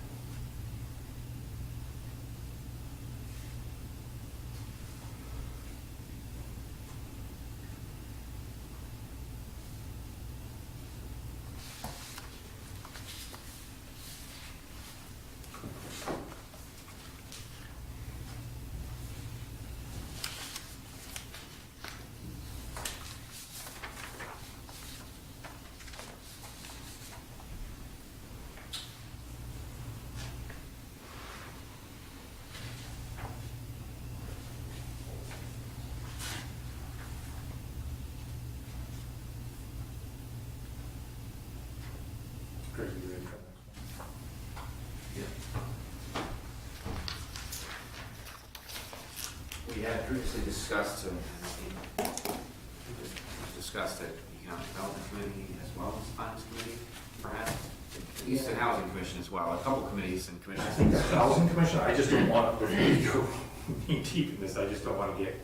Greg, you ready for the next one? We had previously discussed, discussed at the Economic Development Committee as well as the Finance Committee, perhaps, at least the Housing Commission as well, a couple committees and I commissions. think the Housing Commission, I just don't want to, before you go knee deep in this, I just don't want to get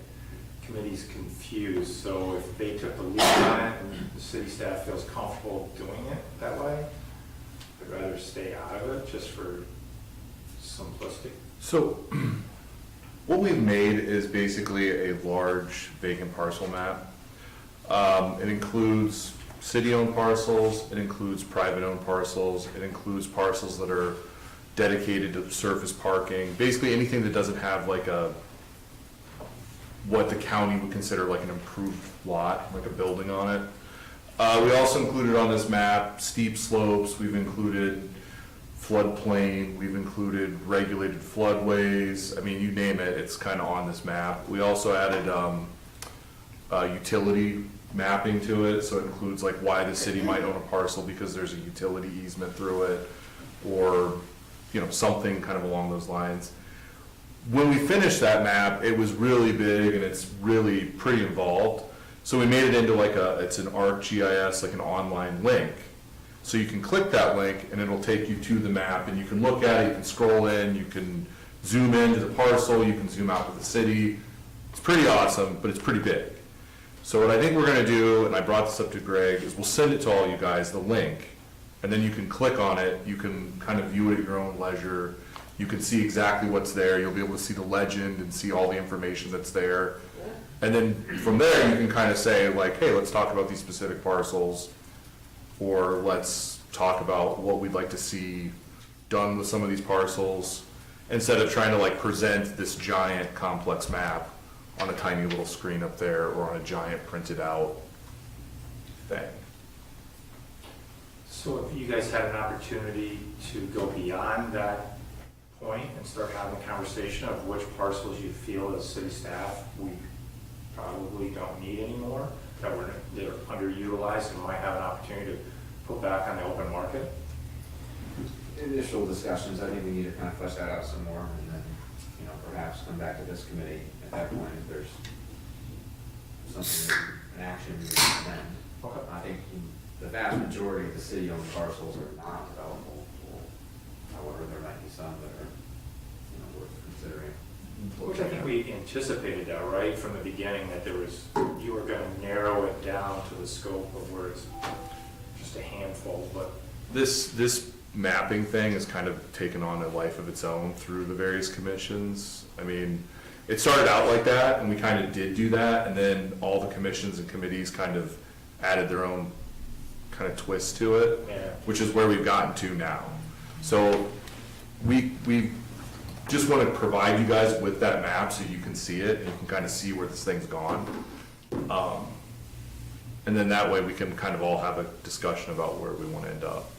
committees confused. So if they took the lead on it and the city staff feels comfortable doing it that way, I'd rather stay out of it just for simplicity. So what we've made is basically a large vacant parcel map. It includes city-owned parcels, it includes private-owned parcels, it includes parcels that are dedicated to surface parking, basically anything that doesn't have like what the county would consider like an improved lot, like a building on it. We also included on this map steep slopes, we've included floodplain, we've included regulated floodways, I mean, you name it, it's kind of on this map. We also added utility mapping to it, so it includes like why the city might own a parcel because there's a utility easement through it, or, you know, something kind of along those lines. When we finished that map, it was really big and it's really pretty involved. So we made it into like it's an ArcGIS, like an online link. So you can click that link and it'll take you to the map and you can look at it, you can scroll in, you can zoom into the parcel, you can zoom out with the city. It's pretty awesome, but it's pretty big. So what I think we're gonna do, and I brought this up to Greg, is we'll send it to all you guys, the link, and then you can click on it, you can kind of view it at your own leisure. You can see exactly what's there, you'll be able to see the legend and see all the information that's there. And then from there, you can kind of say like, hey, let's talk about these specific parcels, or let's talk about what we'd like to see done with some of these parcels, instead of trying to like present this giant complex map on a tiny little screen up there, or on a giant printed out thing. So if you guys had an opportunity to go beyond that point and start having a conversation of which parcels you feel as city staff we probably don't need anymore, that they're underutilized and might have an opportunity to put back on the open market? Initial discussions, I think we need to kind of flesh that out some more, and then, you know, perhaps come back to this committee at that point if there's something, an action we recommend. Okay. I think the vast majority of the city-owned parcels are not developable. However, there might be some that are, you know, worth considering. Which I think we anticipated that, right, from the beginning, that you were gonna narrow it down to the scope of where it's just a handful, but. This mapping thing has kind of taken on a life of its own through the various commissions. I mean, it started out like that, and we kind of did do that, and then all the commissions and committees kind of added their own kind of twist to it, Yeah. which is where we've gotten to now. So we just want to provide you guys with that map so you can see it, and you can kind of see where this thing's gone. And then that way we can kind of all have a discussion about where we want to end up.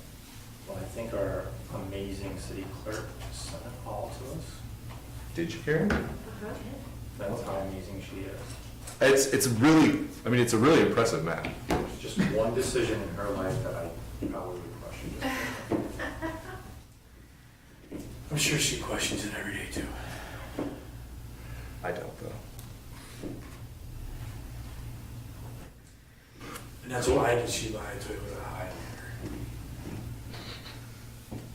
Well, I think our amazing city clerk sent it all to us. Did you, Karen? That's how amazing she is. It's really, I mean, it's a really impressive map. There's just one decision in her life that I probably would question. I'm sure she questions it every day too. I don't though. And that's why did she lie to it with a Highlander?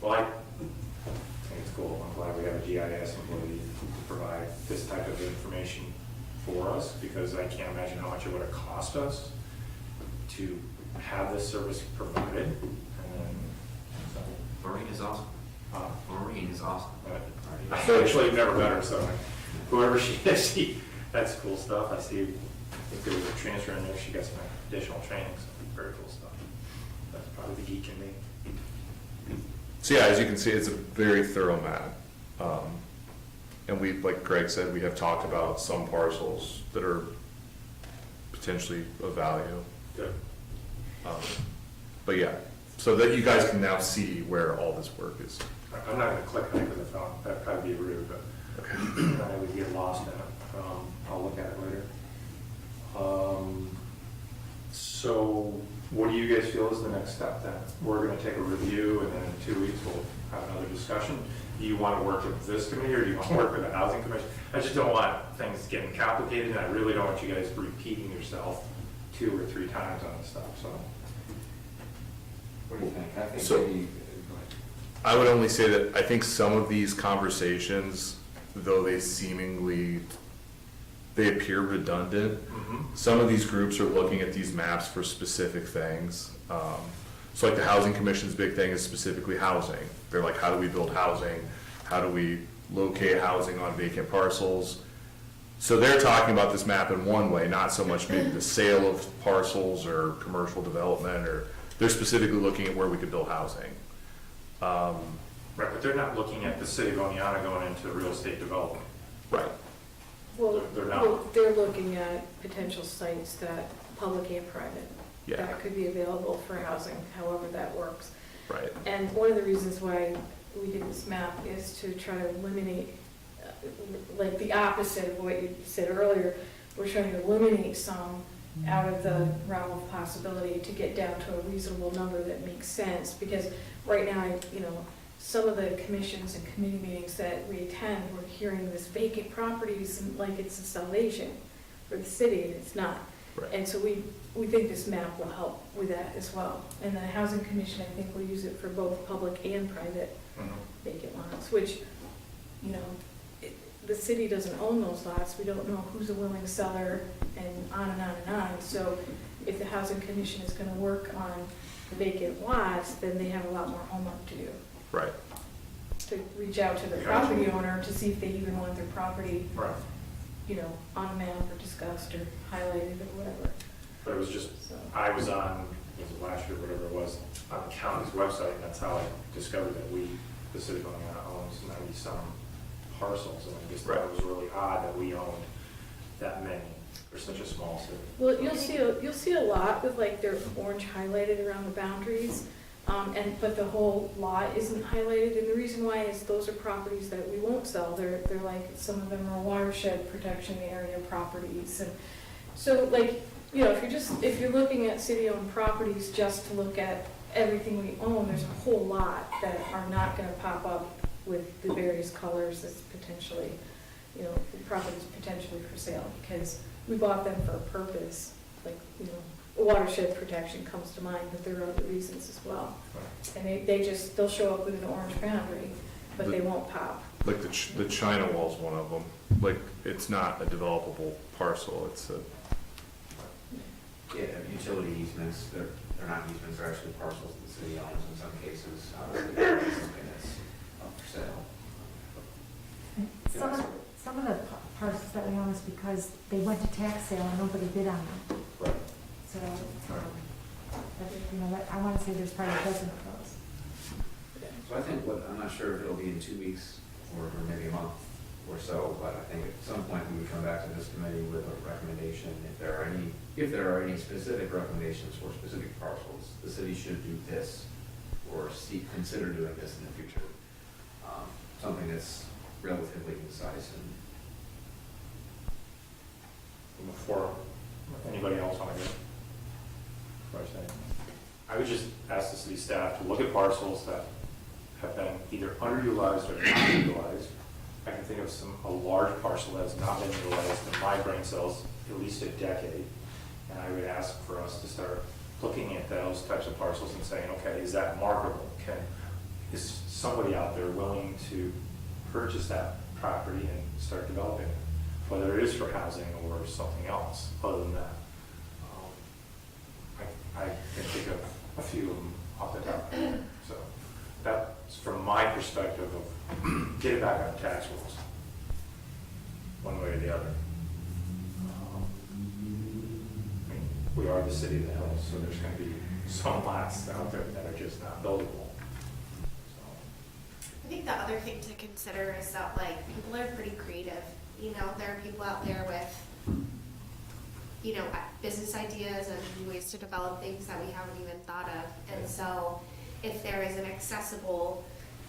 Well, I think it's cool. I'm glad we have a GIS employee to provide this type of information for us, because I can't imagine how much it would have cost us to have this service provided. And then, so, Maureen is awesome. Maureen is awesome. I actually never met her, so whoever she is, that's cool stuff. I see, if there was a transfer in there, she got some additional training, so very cool stuff. That's probably the geek in me. So yeah, as you can see, it's a very thorough map. And we, like Greg said, we have talked about some parcels that are potentially of value. Good. But yeah, so that you guys can now see where all this work is. I'm not gonna click on it because I found that'd probably be rude, but I would get lost in it. I'll look at it later. So what do you guys feel is the next step then? We're gonna take a review and then in 2 weeks we'll have another discussion. Do you wanna work with this committee or do you wanna work with the housing commission? I just don't want things getting complicated, and I really don't want you guys repeating yourself 2 or 3 times on this stuff, so. What do you think? I think So- maybe, go ahead. I would only say that I think some of these conversations, though they appear redundant, some of these groups are looking at these maps for specific things. So like the Housing Commission's big thing is specifically housing. They're like, how do we build housing? How do we locate housing on vacant parcels? So they're talking about this map in one way, not so much maybe the sale of parcels or commercial development, or they're specifically looking at where we could build housing. Right, but they're not looking at the city of Oneonta going into real estate development. Right. Well, They're not. well, they're looking at potential sites that, public and private, Yeah. that could be available for housing, however that works. Right. And one of the reasons why we did this map is to try to eliminate, like the opposite of what you said earlier. We're trying to eliminate some out of the realm of possibility to get down to a reasonable number that makes sense. Because right now, you know, some of the commissions and committee meetings that we attend, we're hearing this vacant properties like it's a salvation for the city, and it's not. Right. And so we think this map will help with that as well. And the Housing Commission, I think, will use it for both public and private vacant lots, which, you know, the city doesn't own those lots. We don't know who's a willing seller, and on and on and on. So if the Housing Commission is gonna work on the vacant lots, then they have a lot more homework to do. Right. To reach out to the property owner to see if they even want their property, Right. you know, on a map or discussed or highlighted or whatever. But it was just, So, I was on, was it last year, whatever it was, on the county's website, and that's how I discovered that we, the city of Vacant owns 90-some parcels, and I just thought it was really odd that we owned that many for such a small city. well, you'll see a lot with like their orange highlighted around the boundaries, but the whole lot isn't highlighted, and the reason why is those are properties that we won't sell. They're like, some of them are watershed protection area properties, and so like, you know, if you're looking at city-owned properties just to look at everything we own, there's a whole lot that are not gonna pop up with the various colors that's potentially, you know, properties potentially for sale, because we bought them for a purpose, like, you know, watershed protection comes to mind, but there are other reasons as well. And they'll show up with an orange boundary, but they won't pop. Like the China Wall's one of them. Like, it's not a developable parcel, it's a, Yeah, utility easements, they're not easements, they're actually parcels that the city owns in some cases. It's something that's up for sale. Some of the parcels that we own is because they went to tax sale and nobody bid on them. Right. So, you know, I want to say there's probably a dozen of those. So I think I'm not sure if it'll be in 2 weeks or maybe a month or so, but I think at some point we would come back to this committee with a recommendation. If there are any specific recommendations for specific parcels, the city should do this or consider doing this in the future. Something that's relatively concise and. Before anybody else want to go? I would just ask the city staff to look at parcels that have been either underutilized or not utilized. I can think of a large parcel that has not been utilized in my brain cells at least a decade. And I would ask for us to start looking at those types of parcels and saying, okay, is that marketable? Is somebody out there willing to purchase that property and start developing it? Whether it is for housing or something else other than that. I can think of a few of them off the top. So that's from my perspective of get it back on tax rolls, one way or the other. I mean, we are the city of the hills, so there's going to be some lots out there that are just not buildable. I think the other thing to consider is that, like, people are pretty creative. You know, there are people out there with, you know, business ideas and ways to develop things that we haven't even thought of. And so if there is an accessible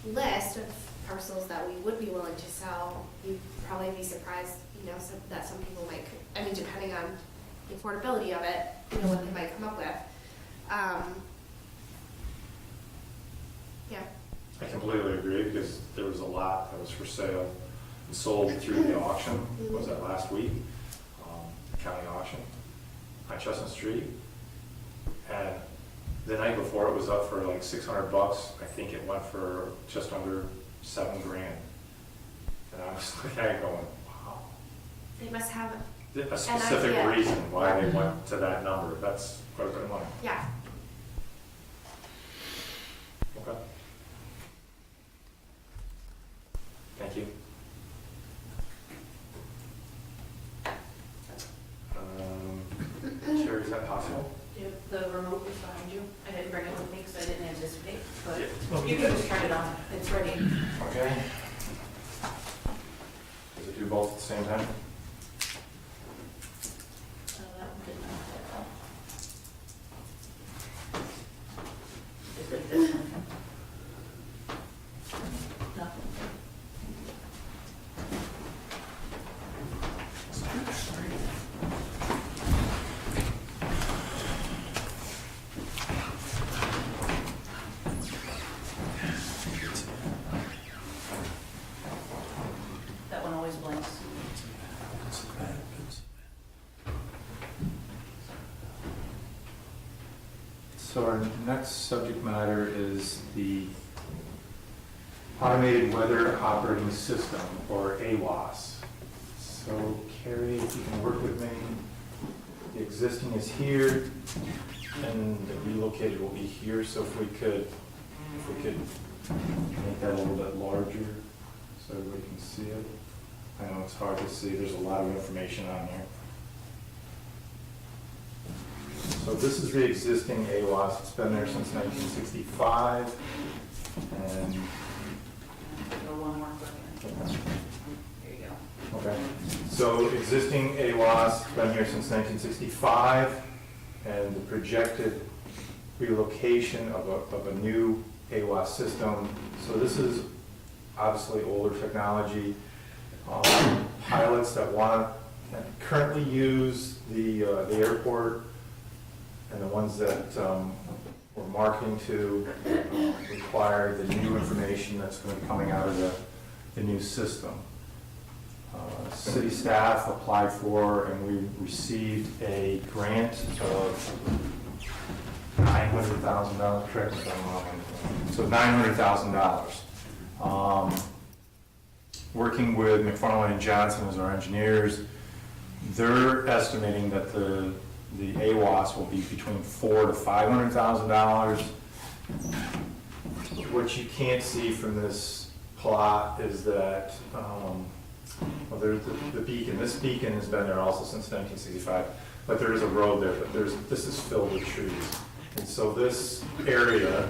list of parcels that we would be willing to sell, you'd probably be surprised, you know, that some people might, I mean, depending on the affordability of it, you know, what they might come up with. Yeah. I completely agree, because there was a lot that was for sale and sold through the auction. Was that last week? County auction on Chestnut Street. And the night before, it was up for like $600. I think it went for just under $7 grand. And I was looking at it going, wow. They must have, A specific idea. reason why they went to that number. That's quite a bit of money. yeah. Okay. Thank you. Sherry, is that possible? The remote was behind you. I didn't bring it with me because I didn't anticipate, but Yeah. you can just turn it on. It's ready. Okay. Does it do both at the same time? So that one did not. So our next subject matter is the Automated Weather Operating System, or AWOS. So Carrie, if you can work with me, the existing is here, and the relocated will be here, so if we could make that a little bit larger, so everybody can see it. I know it's hard to see, there's a lot of information on here. So this is the existing AWOS, it's been there since 1965, and, Go one more quick. There you go. okay. So existing AWOS, been here since 1965, and the projected relocation of a new AWOS system. So this is obviously older technology. Pilots that currently use the airport and the ones that we're marketing to require the new information that's going to be coming out of the new system. City staff applied for and we received a grant of $900,000, correct? So $900,000. Working with McFarland and Johnson as our engineers, they're estimating that the AWOS will be between $400,000 to $500,000. What you can't see from this plot is that, well, there's the beacon. This beacon has been there also since 1965, but there is a road there, but this is filled with trees. And so this area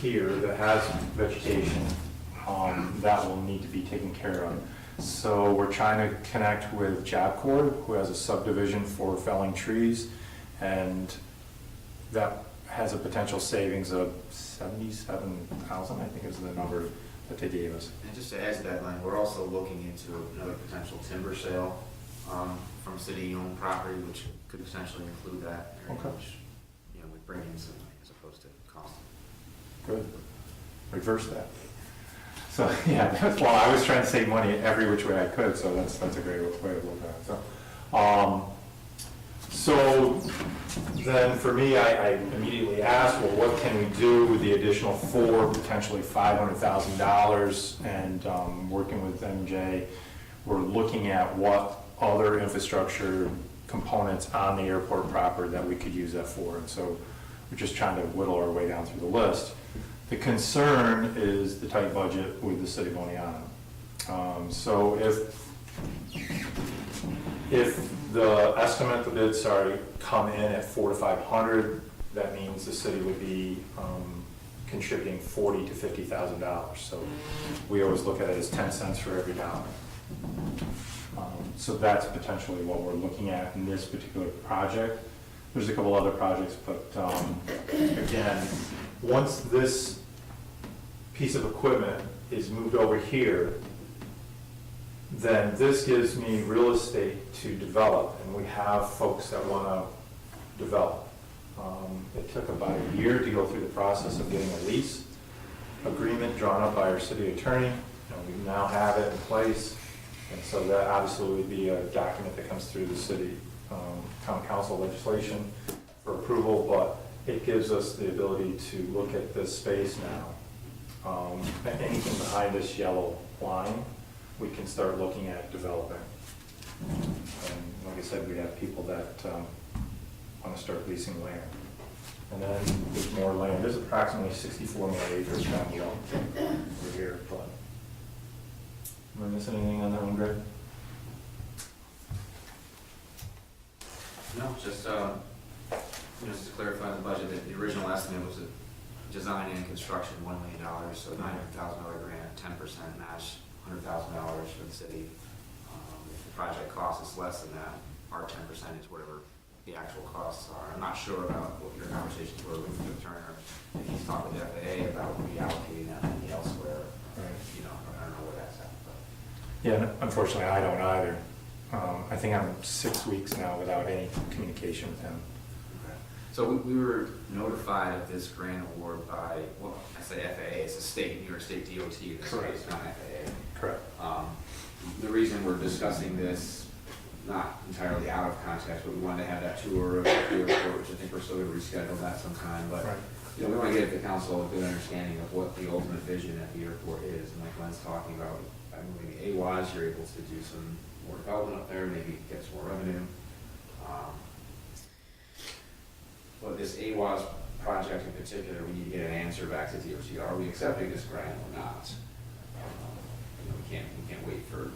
here that has vegetation, that will need to be taken care of. So we're trying to connect with Job Corps, who has a subdivision for felling trees, and that has a potential savings of $77,000, I think is the number that they gave us. And just to add to that line, we're also looking into another potential timber sale from city-owned property, which could potentially include that area, Okay. which, would bring in some money as opposed to cost. Good. Reverse that. So, yeah, well, I was trying to save money every which way I could, so that's a great way to look at it. So then for me, I immediately asked, well, what can we do with the additional potentially $500,000? And working with MJ, we're looking at what other infrastructure components on the airport proper that we could use that for. And so we're just trying to whittle our way down through the list. The concern is the tight budget with the city of Oneonta. So if the estimate, the bids, come in at $400,000 to $500,000, that means the city would be contributing $40,000 to $50,000. So we always look at it as 10 cents for every dollar. So that's potentially what we're looking at in this particular project. There's a couple other projects, but again, once this piece of equipment is moved over here, then this gives me real estate to develop, and we have folks that want to develop. It took about a year to go through the process of getting a lease agreement drawn up by our city attorney, and we now have it in place. And so that obviously would be a document that comes through the city town council legislation for approval, but it gives us the ability to look at this space now. Anything behind this yellow line, we can start looking at developing. And like I said, we have people that want to start leasing land. And then there's more land. There's approximately 64 more acres down below over here, but am I missing anything on that one, Greg? No, just to clarify the budget, the original estimate was a design and construction, $1 million, so $900,000 grant, 10% match, $100,000 for the city. If the project cost is less than that, our 10% is whatever the actual costs are. I'm not sure about what your conversations were with the Turner, if he's talked with the FAA about reallocating that money elsewhere. Right. I don't know where that's at. But. Yeah, unfortunately, I don't either. I think I'm 6 weeks now without any communication with him. Okay. So we were notified of this grant award by, well, I say FAA, it's a state, New York State DOT, this Correct. is not FAA. Correct. The reason we're discussing this not entirely out of context, but we wanted to have that tour of the airport, which I think we're still gonna reschedule that sometime, but, Right. you know, we wanna give the council a good understanding of what the ultimate vision at the airport is, and like Glenn's talking about, by moving the AWAS, you're able to do some more development up there, maybe get some more revenue. But this AWAS project in particular, we need to get an answer back to DOT, are we accepting this grant or not? You know, we can't wait for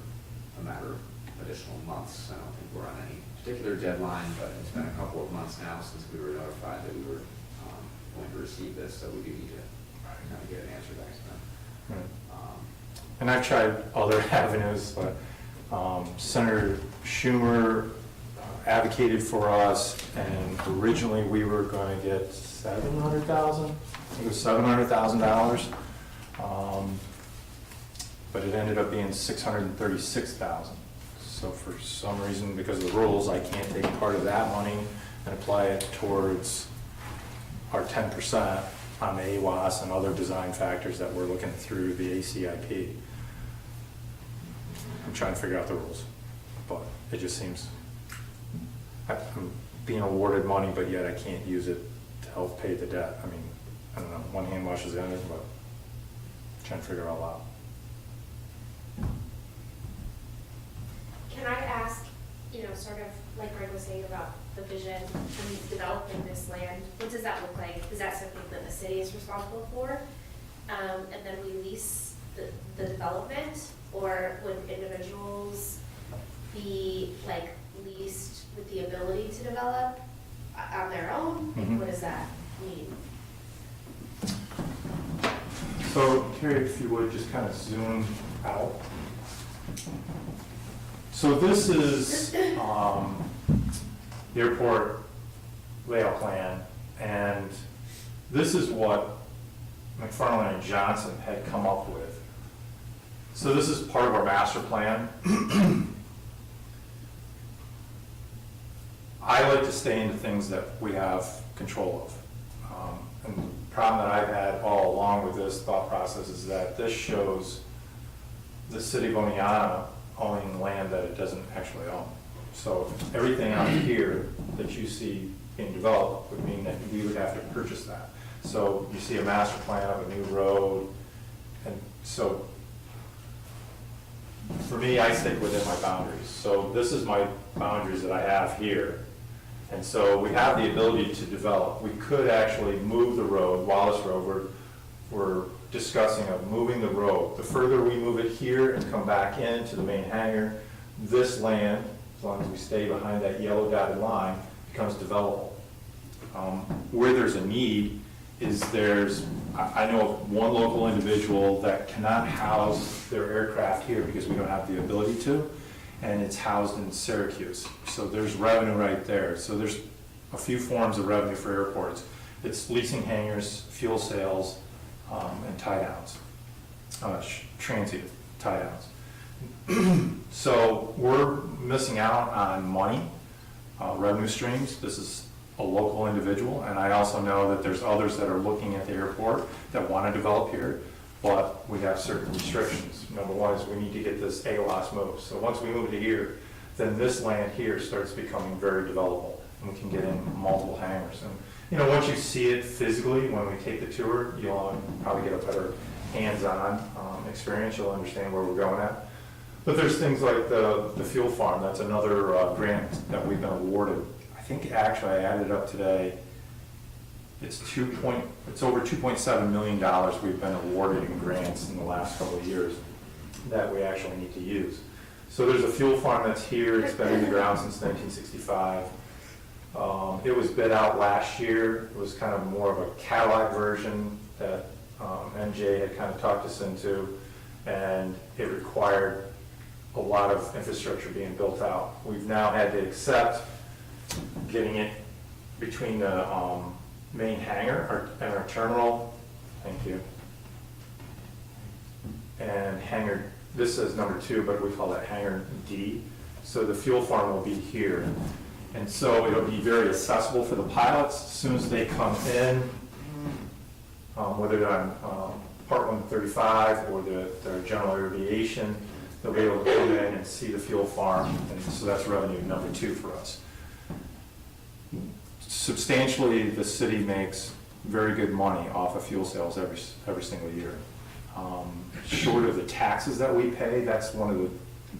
a matter of additional months. I don't think we're on any particular deadline, but it's been a couple of months now since we were notified that we were going to receive this, so we do need to kind of get an answer back to them. Right. And I've tried other avenues, but Senator Schumer advocated for us, and originally we were going to get $700,000. I think it was $700,000. But it ended up being $636,000. So for some reason, because of the rules, I can't take part of that money and apply it towards our 10% on the AWAS and other design factors that we're looking through the ACIP. I'm trying to figure out the rules, but it just seems I'm being awarded money, but yet I can't use it to help pay the debt. I mean, I don't know, one hand washes the other, but trying to figure it all out. Can I ask, sort of like Greg was saying about the vision and developing this land, what does that look like? Is that something that the city is responsible for? And then we lease the development, or would individuals be like leased with the ability to develop on their own? Like, Mhm. what does that mean? So, Terry, if you would just kind of zoom out. So this is the airport layout plan, and this is what McFarland and Johnson had come up with. So this is part of our master plan. I like to stay into things that we have control of. And the problem that I've had all along with this thought process is that this shows the city of Oneonta owning land that it doesn't actually own. So everything out here that you see being developed would mean that we would have to purchase that. So you see a master plan of a new road, and so for me, I stick within my boundaries. So this is my boundaries that I have here. And so we have the ability to develop. We could actually move the road, Wallace Road, we're discussing of moving the road. The further we move it here and come back into the main hangar, this land, as long as we stay behind that yellow dotted line, becomes developable. Where there's a need is I know of one local individual that cannot house their aircraft here because we don't have the ability to, and it's housed in Syracuse. So there's revenue right there. So there's a few forms of revenue for airports. It's leasing hangars, fuel sales, and tie-downs, transient tie-downs. So we're missing out on money, revenue streams. This is a local individual, and I also know that there's others that are looking at the airport that want to develop here, but we have certain restrictions. Number one is we need to get this AOS moved. So once we move it to here, then this land here starts becoming very developable, and we can get in multiple hangars. And once you see it physically, when we take the tour, you'll probably get a better hands-on experience. You'll understand where we're going at. But there's things like the fuel farm. That's another grant that we've been awarded. I think actually I added it up today. It's over $2.7 million we've been awarded in grants in the last couple of years that we actually need to use. So there's a fuel farm that's here. It's been in the ground since 1965. It was bid out last year. It was kind of more of a Cadillac version that MJ had kind of talked us into, and it required a lot of infrastructure being built out. We've now had to accept getting it between the main hangar and our terminal, thank you, and hangar, this says number 2, but we call that hangar D. So the fuel farm will be here. And so it'll be very accessible for the pilots as soon as they come in, whether they're on Part 135 or their general aviation. they'll be able to come in and see the fuel farm, and so that's revenue number 2 for us. Substantially, the city makes very good money off of fuel sales every single year. Short of the taxes that we pay, that's one of the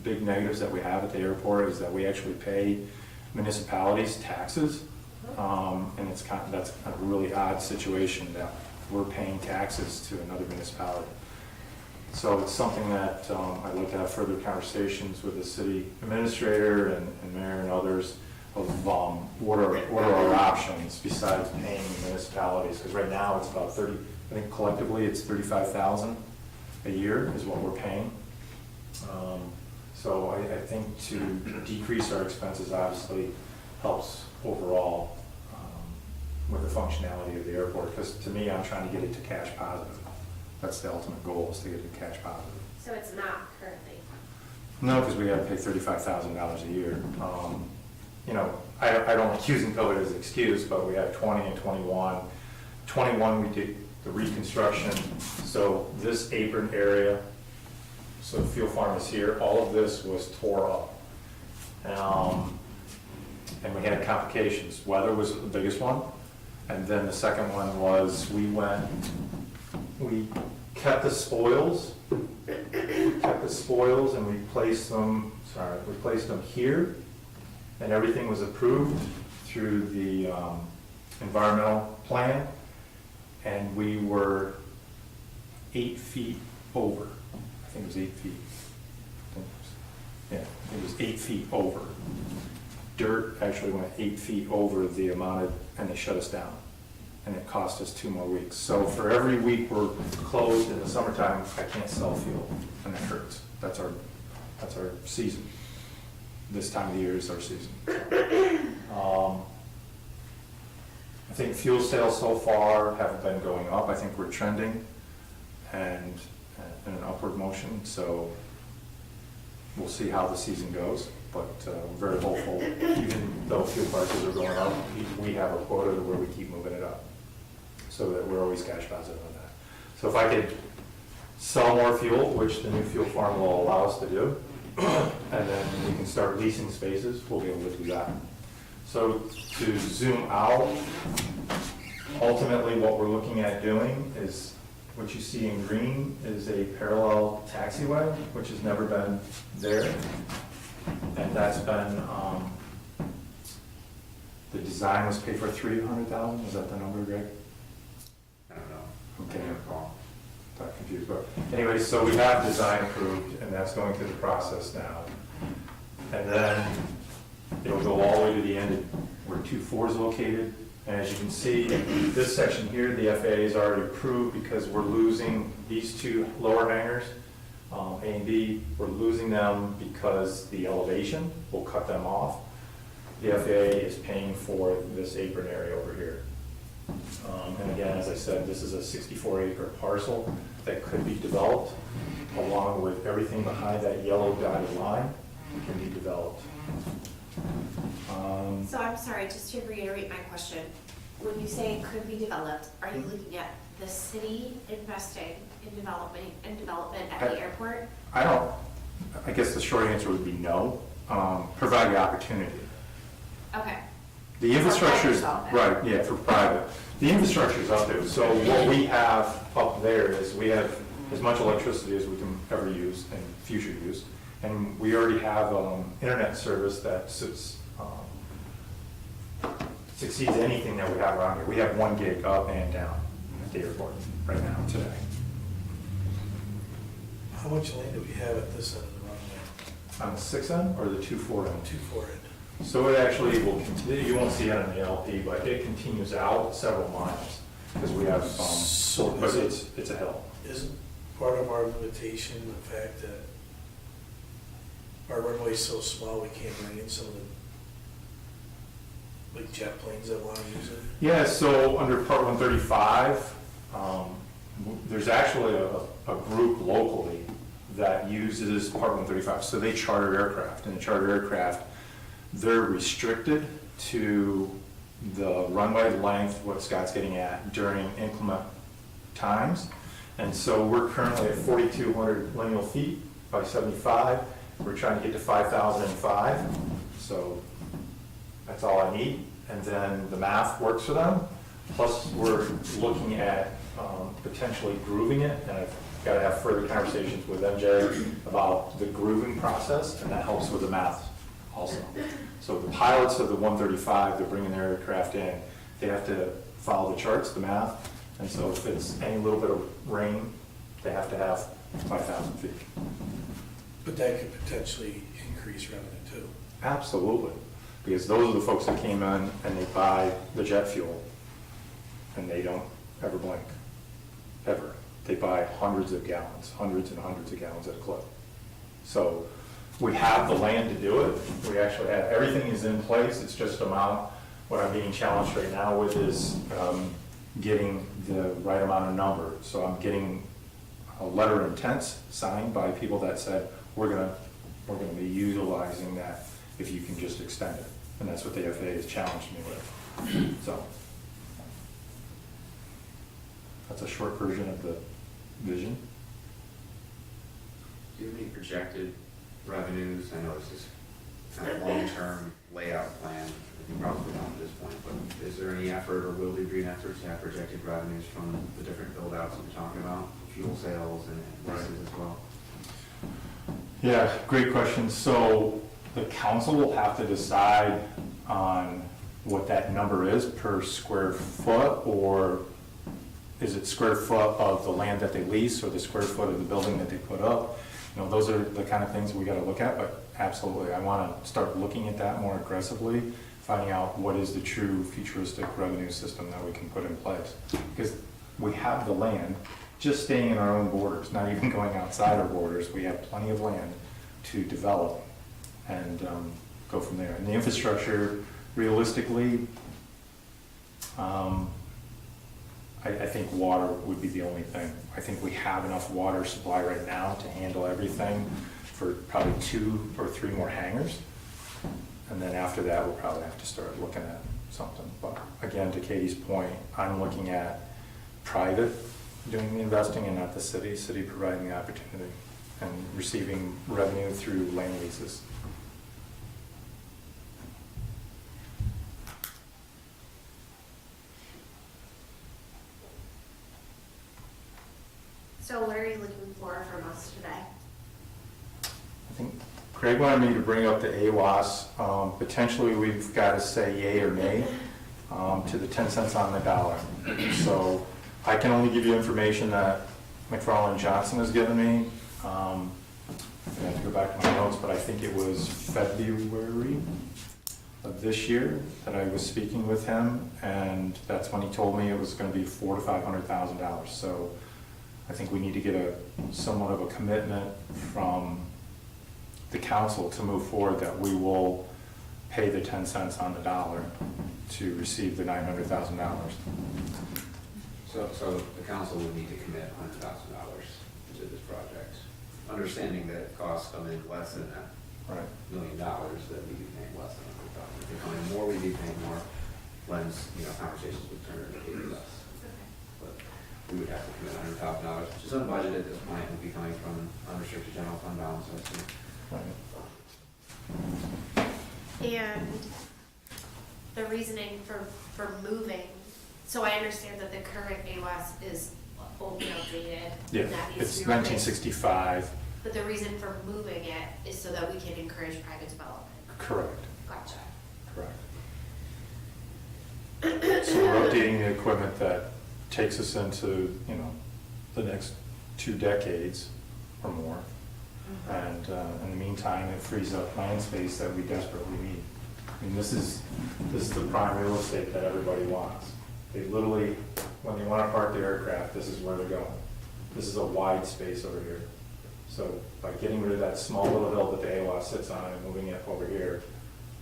big negatives that we have at the airport, is that we actually pay municipalities taxes. And that's kind of a really odd situation that we're paying taxes to another municipality. So it's something that I'd like to have further conversations with the city administrator and mayor and others of what are our options besides paying municipalities, because right now it's about 30, I think collectively it's 35,000 a year is what we're paying. So I think to decrease our expenses obviously helps overall with the functionality of the airport, because to me, I'm trying to get it to cash positive. That's the ultimate goal, is to get it to cash positive. So it's not currently. No, because we got to pay $35,000 a year. You know, I don't like using COVID as an excuse, but we had 20 and 21. 21, we did the reconstruction, so this apron area, so the fuel farm is here, all of this was tore up. And we had complications. Weather was the biggest one, and then the second one was we kept the spoils, and we placed them here, and everything was approved through the environmental plan, and we were 8 feet over. I think it was 8 feet. Yeah, it was 8 feet over. Dirt actually went 8 feet over the amount and they shut us down. And it cost us 2 more weeks. So for every week we're closed in the summertime, I can't sell fuel, and that hurts. That's our season. This time of the year is our season. I think fuel sales so far have been going up. I think we're trending and in an upward motion. So we'll see how the season goes. But we're very hopeful, even though fuel prices are going up, we have a quota where we keep moving it up, so that we're always cash positive on that. So if I could sell more fuel, which the new fuel farm will allow us to do, and then we can start leasing spaces, we'll be able to do that. So to zoom out, ultimately what we're looking at doing is, what you see in green is a parallel taxiway, which has never been there. And that's been, the design was paid for $300,000, is that the number, Greg? I don't know. Okay. I don't recall. Got confused, but anyway, so we have design approved, and that's going through the process now. And then it'll go all the way to the end where 2-4 is located. And as you can see, this section here, the FAA is already approved because we're losing these 2 lower hangars. A and B, we're losing them because the elevation will cut them off. The FAA is paying for this apron area over here. And again, as I said, this is a 64-acre parcel that could be developed, along with everything behind that yellow dotted line can be developed. So I'm sorry, just to reiterate my question, when you say it could be developed, are you looking at the city investing in development at the airport? I guess the short answer would be no, provide the opportunity. Okay. The infrastructure is, For private. right, yeah, for private. The infrastructure is up there, so what we have up there is we have as much electricity as we can ever use and future use. And we already have internet service that succeeds anything that we have around here. We have 1 gig up and down at the airport right now, today. How much land do we have at this end of the runway? On the 6 end or the 2-4 end? 2-4 end. So it actually will continue, you won't see it on the LP, but it continues out several miles, because we have, but it's a hill. Isn't part of our limitation the fact that our runway is so small, we can't bring in some of the like jet planes that want to use it? Yeah, so under Part 135, there's actually a group locally that uses Part 135. So they charter aircraft, and the charter aircraft, they're restricted to the runway length, what Scott's getting at, during inclement times. And so we're currently at 4,200 lineal feet, by 75. We're trying to get to 5,005, so that's all I need. And then the math works for them. Plus, we're looking at potentially grooving it, and I've got to have further conversations with MJ about the grooving process, and that helps with the math also. So the pilots of the 135, they're bringing their aircraft in, they have to follow the charts, the math, and so if it's any little bit of rain, they have to have 5,000 feet. But that could potentially increase revenue too. Absolutely, because those are the folks that came in and they buy the jet fuel, and they don't ever blink, ever. They buy hundreds of gallons, hundreds and hundreds of gallons at a clip. So we have the land to do it. We actually have, everything is in place. It's just amount, what I'm being challenged right now with is getting the right amount of number. So I'm getting a letter of intent signed by people that said, we're gonna be utilizing that if you can just extend it. And that's what the FAA has challenged me with. So that's a short version of the vision. Do you have any projected revenues? I know it's just kind of long-term layout plan, you probably don't at this point, but is there any effort or will there be an effort to have projected revenues from the different build-outs that you're talking about, fuel sales and leases as well? Yeah, great question. So the council will have to decide on what that number is per square foot, or is it square foot of the land that they lease or the square foot of the building that they put up? You know, those are the kind of things we got to look at, but absolutely, I want to start looking at that more aggressively, finding out what is the true futuristic revenue system that we can put in place. Because we have the land, just staying in our own borders, not even going outside our borders, we have plenty of land to develop and go from there. And the infrastructure, realistically, I think water would be the only thing. I think we have enough water supply right now to handle everything for probably 2 or 3 more hangars. And then after that, we'll probably have to start looking at something. But again, to Katie's point, I'm looking at private doing the investing and not the city providing the opportunity and receiving revenue through land leases. So what are you looking for from us today? I think Craig wanted me to bring up the AWAS. Potentially, we've got to say yay or nay to the 10 cents on the dollar. So I can only give you information that McFarland Johnson has given me. I have to go back to my notes, but I think it was February of this year that I was speaking with him, and that's when he told me it was going to be $400,000 to $500,000. So I think we need to get somewhat of a commitment from the council to move forward that we will pay the 10 cents on the dollar to receive the $900,000. So the council would need to commit $100,000 to this project, understanding that costs come in less than that Right. $1 million, that we'd be paying less than $100,000. If they come in more, we'd be paying more, lens, conversations would turn into less. But we would have to commit $100,000, which is unbudgeted at this point, and would be coming from unrestricted general fund balance, I assume. Right. And the reasoning for moving, so I understand that the current AWAS is old and outdated. Yeah, and that needs it's to be replaced. 1965. But the reason for moving it is so that we can encourage private development. Correct. Gotcha. Correct. So we're updating the equipment that takes us into, the next 2 decades or more. And in the meantime, it frees up land space that we desperately need. I mean, this is the prime real estate that everybody wants. They literally, when they want to park their aircraft, this is where they're going. This is a wide space over here. So by getting rid of that small little hill that the AWAS sits on and moving it over here,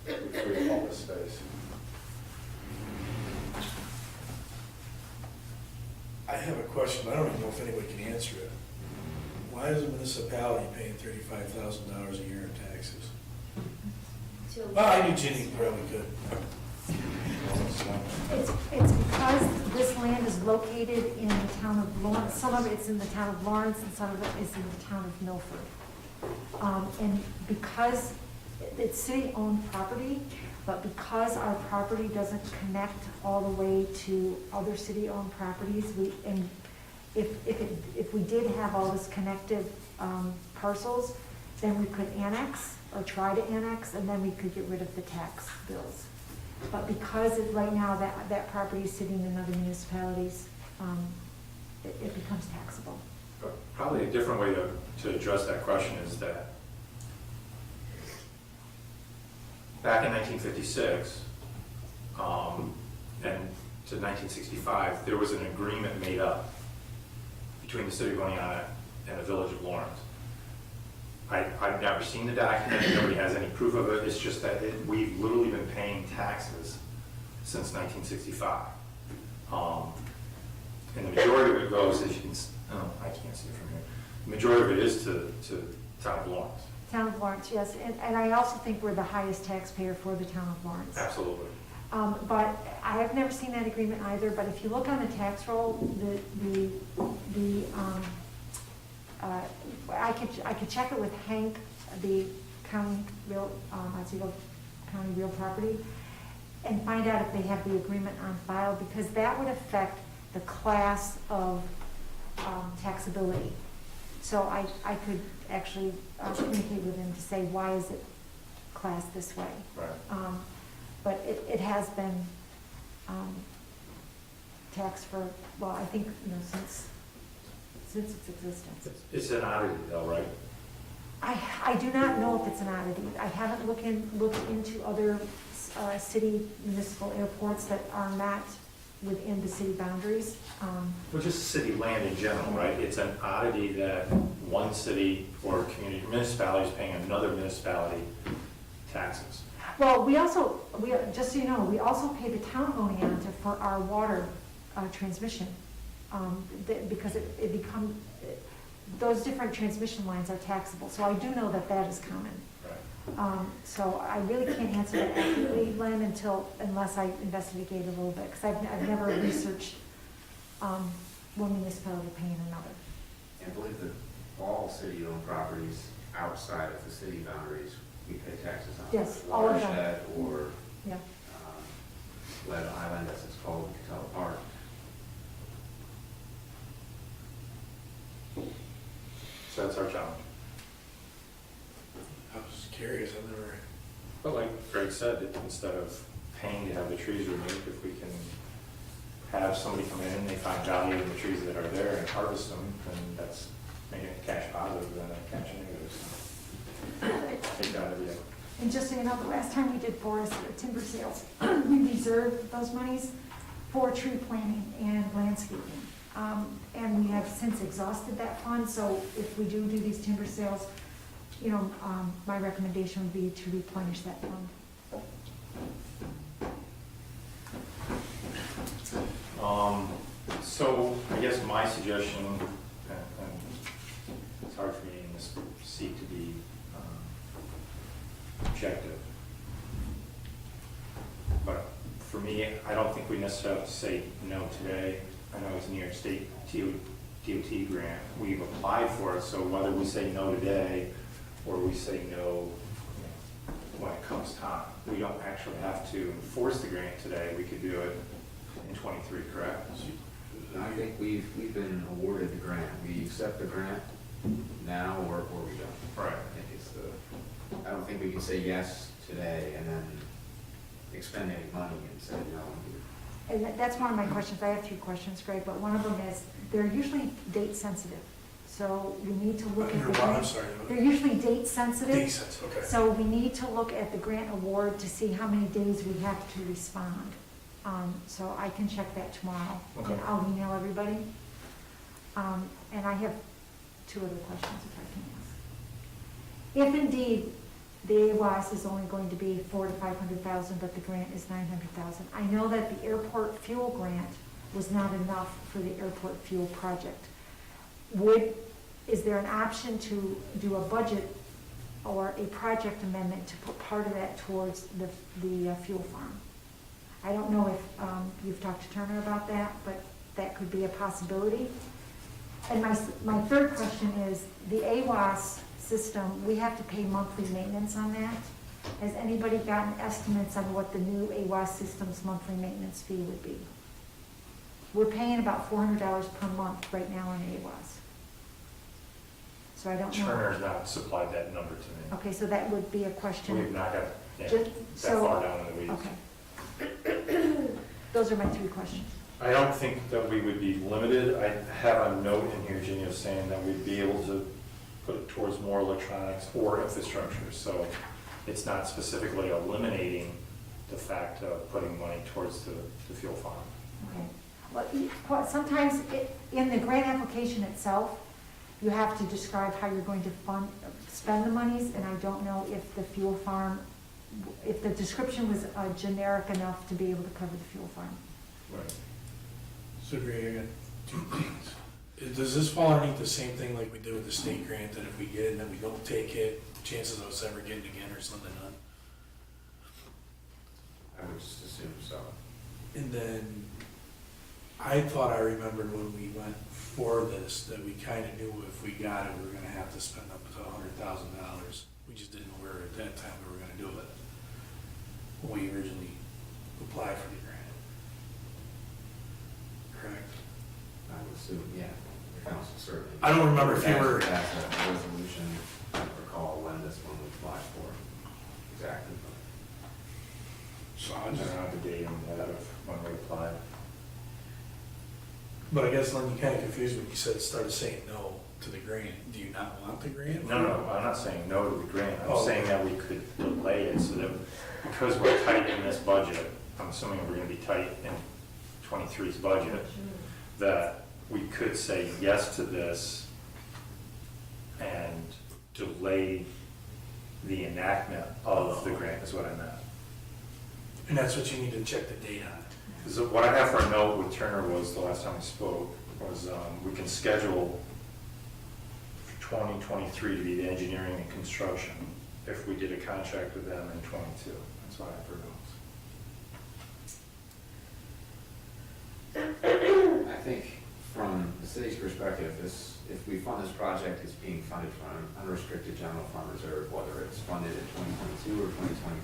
we free up all this space. I have a question, but I don't even know if anybody can answer it. Why is a municipality paying $35,000 a year in taxes? Well, I knew Ginny probably could. It's because this land is located in the town of Lawrence. Some of it's in the town of Lawrence and some of it is in the town of Milford. And because it's city-owned property, but because our property doesn't connect all the way to other city-owned properties, and if we did have all this connective parcels, then we could annex or try to annex, and then we could get rid of the tax bills. But because right now that property is sitting in other municipalities, it becomes taxable. But probably a different way to address that question is that back in 1956 and to 1965, there was an agreement made up between the city of Oneonta and the village of Lawrence. I've never seen the document, nobody has any proof of it, it's just that we've literally been paying taxes since 1965. And the majority of it goes, as you can, I can't see it from here, the majority of it is to town of Lawrence. Town of Lawrence, yes, and I also think we're the highest taxpayer for the town of Lawrence. Absolutely. But I have never seen that agreement either, but if you look on the tax roll, I could check it with Hank, the county real, county real property, and find out if they have the agreement on file, because that would affect the class of taxability. So I could actually communicate with him to say, why is it classed this way? Right. But it has been taxed for, well, I think, since its existence. It's an oddity though, right? I do not know if it's an oddity. I haven't looked into other city municipal airports that are not within the city boundaries. Well, just city land in general, right? It's an oddity that one city or community municipality is paying another municipality taxes. Well, just so you know, we also pay the town of Oneonta for our water transmission, because those different transmission lines are taxable. So I do know that is common. Right. So I really can't answer that accurately, Len, unless I investigate a little bit, because I've never researched one municipality paying another. I believe that all city-owned properties outside of the city boundaries, we pay taxes on. Yes, all of them. Watershed or Yeah. Lead Island, as it's called, Catella Park. So that's our challenge. I was curious, I've never, But like Greg said, instead of paying to have the trees removed, if we can have somebody come in and they find value in the trees that are there and harvest them, then that's making it cash positive than a cash negative. So I think that would be And just so you know, the last time we did forest or timber sales, we reserved those monies for tree planting and landscaping. And we have since exhausted that fund, so if we do these timber sales, my recommendation would be to replenish that fund. So I guess my suggestion, and it's hard for me in this seat to be objective, but for me, I don't think we necessarily have to say no today. I know it's a New York State DOT grant. We've applied for it, so whether we say no today or we say no when it comes time, we don't actually have to enforce the grant today. We could do it in '23, correct? I think we've been awarded the grant. We accept the grant now or we don't. Right. I don't think we can say yes today and then expend any money and say no. And that's one of my questions. I have 3 questions, Greg, but one of them is, they're usually date sensitive. So we need to look at under the what, I'm grant. sorry. They're usually date sensitive. Decent, okay. So we need to look at the grant award to see how many days we have to respond. So I can check that tomorrow. Okay. And I'll email everybody. And I have 2 other questions if I can ask. If indeed the AWAS is only going to be $400,000 to $500,000, but the grant is $900,000. I know that the airport fuel grant was not enough for the airport fuel project. Is there an option to do a budget or a project amendment to put part of that towards the fuel farm? I don't know if you've talked to Turner about that, but that could be a possibility. And my 3rd question is, the AWAS system, we have to pay monthly maintenance on that. Has anybody gotten estimates on what the new AWAS system's monthly maintenance fee would be? We're paying about $400 per month right now on AWAS. So I don't know. Turner's not supplied that number to me. Okay, so that would be a We've question. not got, yeah, Just- that so- far down in the weeds. Okay. Those are my 3 questions. I don't think that we would be limited. I have a note in here, Ginny, of saying that we'd be able to put it towards more electronics or infrastructure. So it's not specifically eliminating the fact of putting money towards the fuel farm. Okay. Well, sometimes in the grant application itself, you have to describe how you're going to spend the monies, and I don't know if the fuel farm, if the description was generic enough to be able to cover the fuel farm. Right. So Greg, I got 2 things. Does this fall underneath the same thing like we did with the state grant, that if we get it and then we don't take it, chances of us ever getting again or something none? I would just assume so. And then, I thought I remembered when we went for this, that we kinda knew if we got it, we were gonna have to spend up to $100,000. We just didn't know where at that time we were gonna do it, when we originally applied for the grant. Correct? I would assume, yeah, the council certainly. I don't remember if you were- That's a resolution, I don't recall when this one was applied for, exactly. So I I don't just, know the date on that of when we applied. but I guess Lynn, you kinda confused when you said, started saying no to the grant. Do you not want the grant? No, I'm not saying no to the grant. I'm Oh. saying that we could delay it so that, because we're tight in this budget, I'm assuming we're gonna be tight in 23's budget, that we could say yes to this and delay the enactment of the grant, is what I meant. And that's what you need to check the date on. Because what I have for a note with Turner was, the last time we spoke, was we can schedule 2023 to be the engineering and construction if we did a contract with them in 22. That's what I have for notes. I think from the city's perspective, if we fund this project, it's being funded from unrestricted general fund reserve, whether it's funded in 2022 or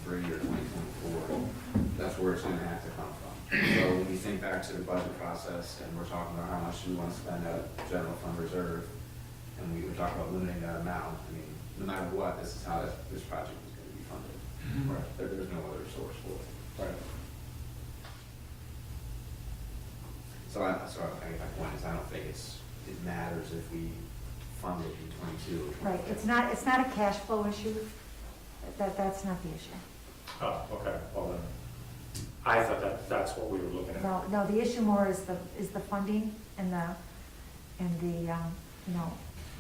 2023 or 2024, that's where it's gonna have to come from. So when we think back to the budget process and we're talking about how much we want to spend out of general fund reserve, and we would talk about limiting that amount, I mean, no matter what, this is how this project is gonna be funded. Right. There's no other source for it. Right. So my point is, I don't think it matters if we fund it in 22 or 23. Right, it's not a cash flow issue. That's not the issue. Oh, okay, well then, I thought that's what we were looking at. No, the issue more is the funding and the, you know,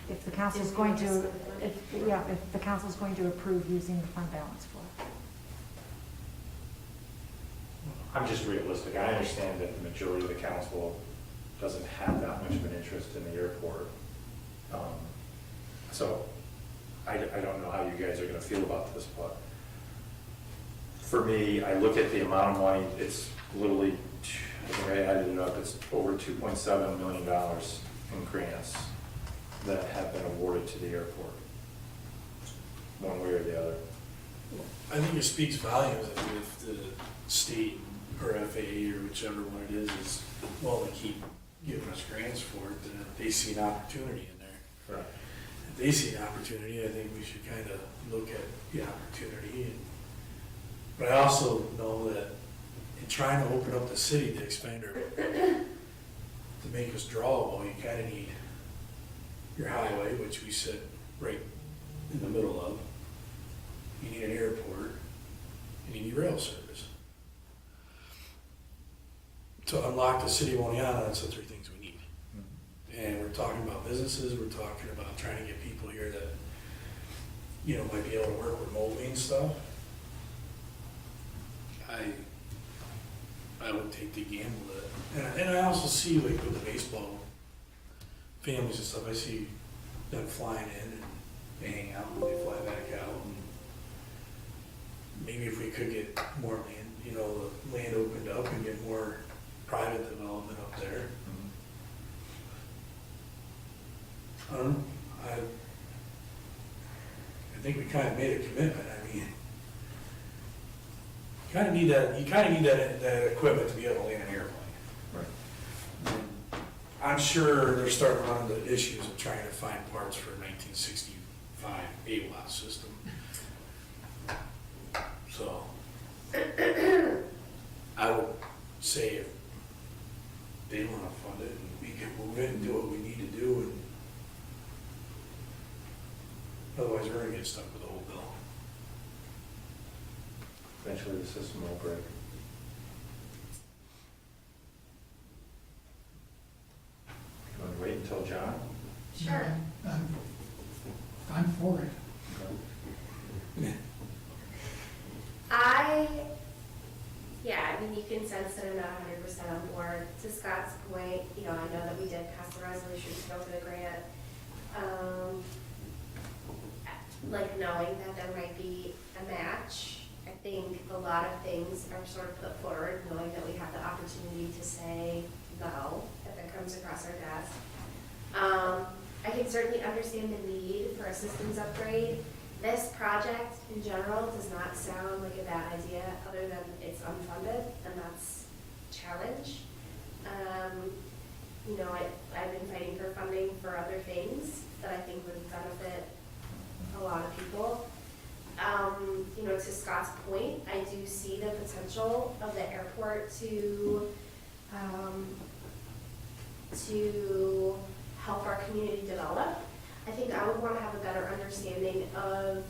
if the council's going to, if the council's going to approve using the fund balance for it. I'm just realistic. I understand that the majority of the council doesn't have that much of an interest in the airport. So I don't know how you guys are gonna feel about this, but for me, I look at the amount of money, it's literally, I think I added it up, it's over $2.7 million in grants that have been awarded to the airport, one way or the other. I think it speaks volumes if the state or FAA or whichever one it is willing to keep giving us grants for it, then if they see an opportunity in there. Right. If they see an opportunity, I think we should kind of look at the opportunity. But I also know that in trying to open up the city to expand our, to make us drawable, you kind of need your highway, which we sit right in the middle of. You need an airport, and you need rail service. To unlock the city of Oneonta, that's the 3 things we need. And we're talking about businesses, we're talking about trying to get people here that, you know, might be able to work remotely and stuff. I would take the gamble that, and I also see like with the baseball families and stuff, I see them flying in and they hang out and they fly back out. And maybe if we could get more land, you know, the land opened up and get more private development up there. I don't know, think we kind of made a commitment, I mean, you kind of need that equipment to be able to land an airplane. Right. I'm sure they're starting to run into issues of trying to find parts for a 1965 AWOS system. So, I would say if they want to fund it, and we can move it and do what we need to do, and otherwise we're gonna get stuck with the whole bill. Eventually the system will break. You want to wait until John? Sure. I'm for it. I mean, you can sense that I'm not 100% on board. To Scott's point, you know, I know that we did pass the resolution to go for the grant. Like knowing that there might be a match, I think a lot of things are sort of put forward, knowing that we have the opportunity to say no if it comes across our desk. I can certainly understand the need for a systems upgrade. This project in general does not sound like a bad idea, other than it's unfunded, and that's a challenge. You know, I've been fighting for funding for other things that I think would benefit a lot of people. You know, to Scott's point, I do see the potential of the airport to help our community develop. I think I would want to have a better understanding of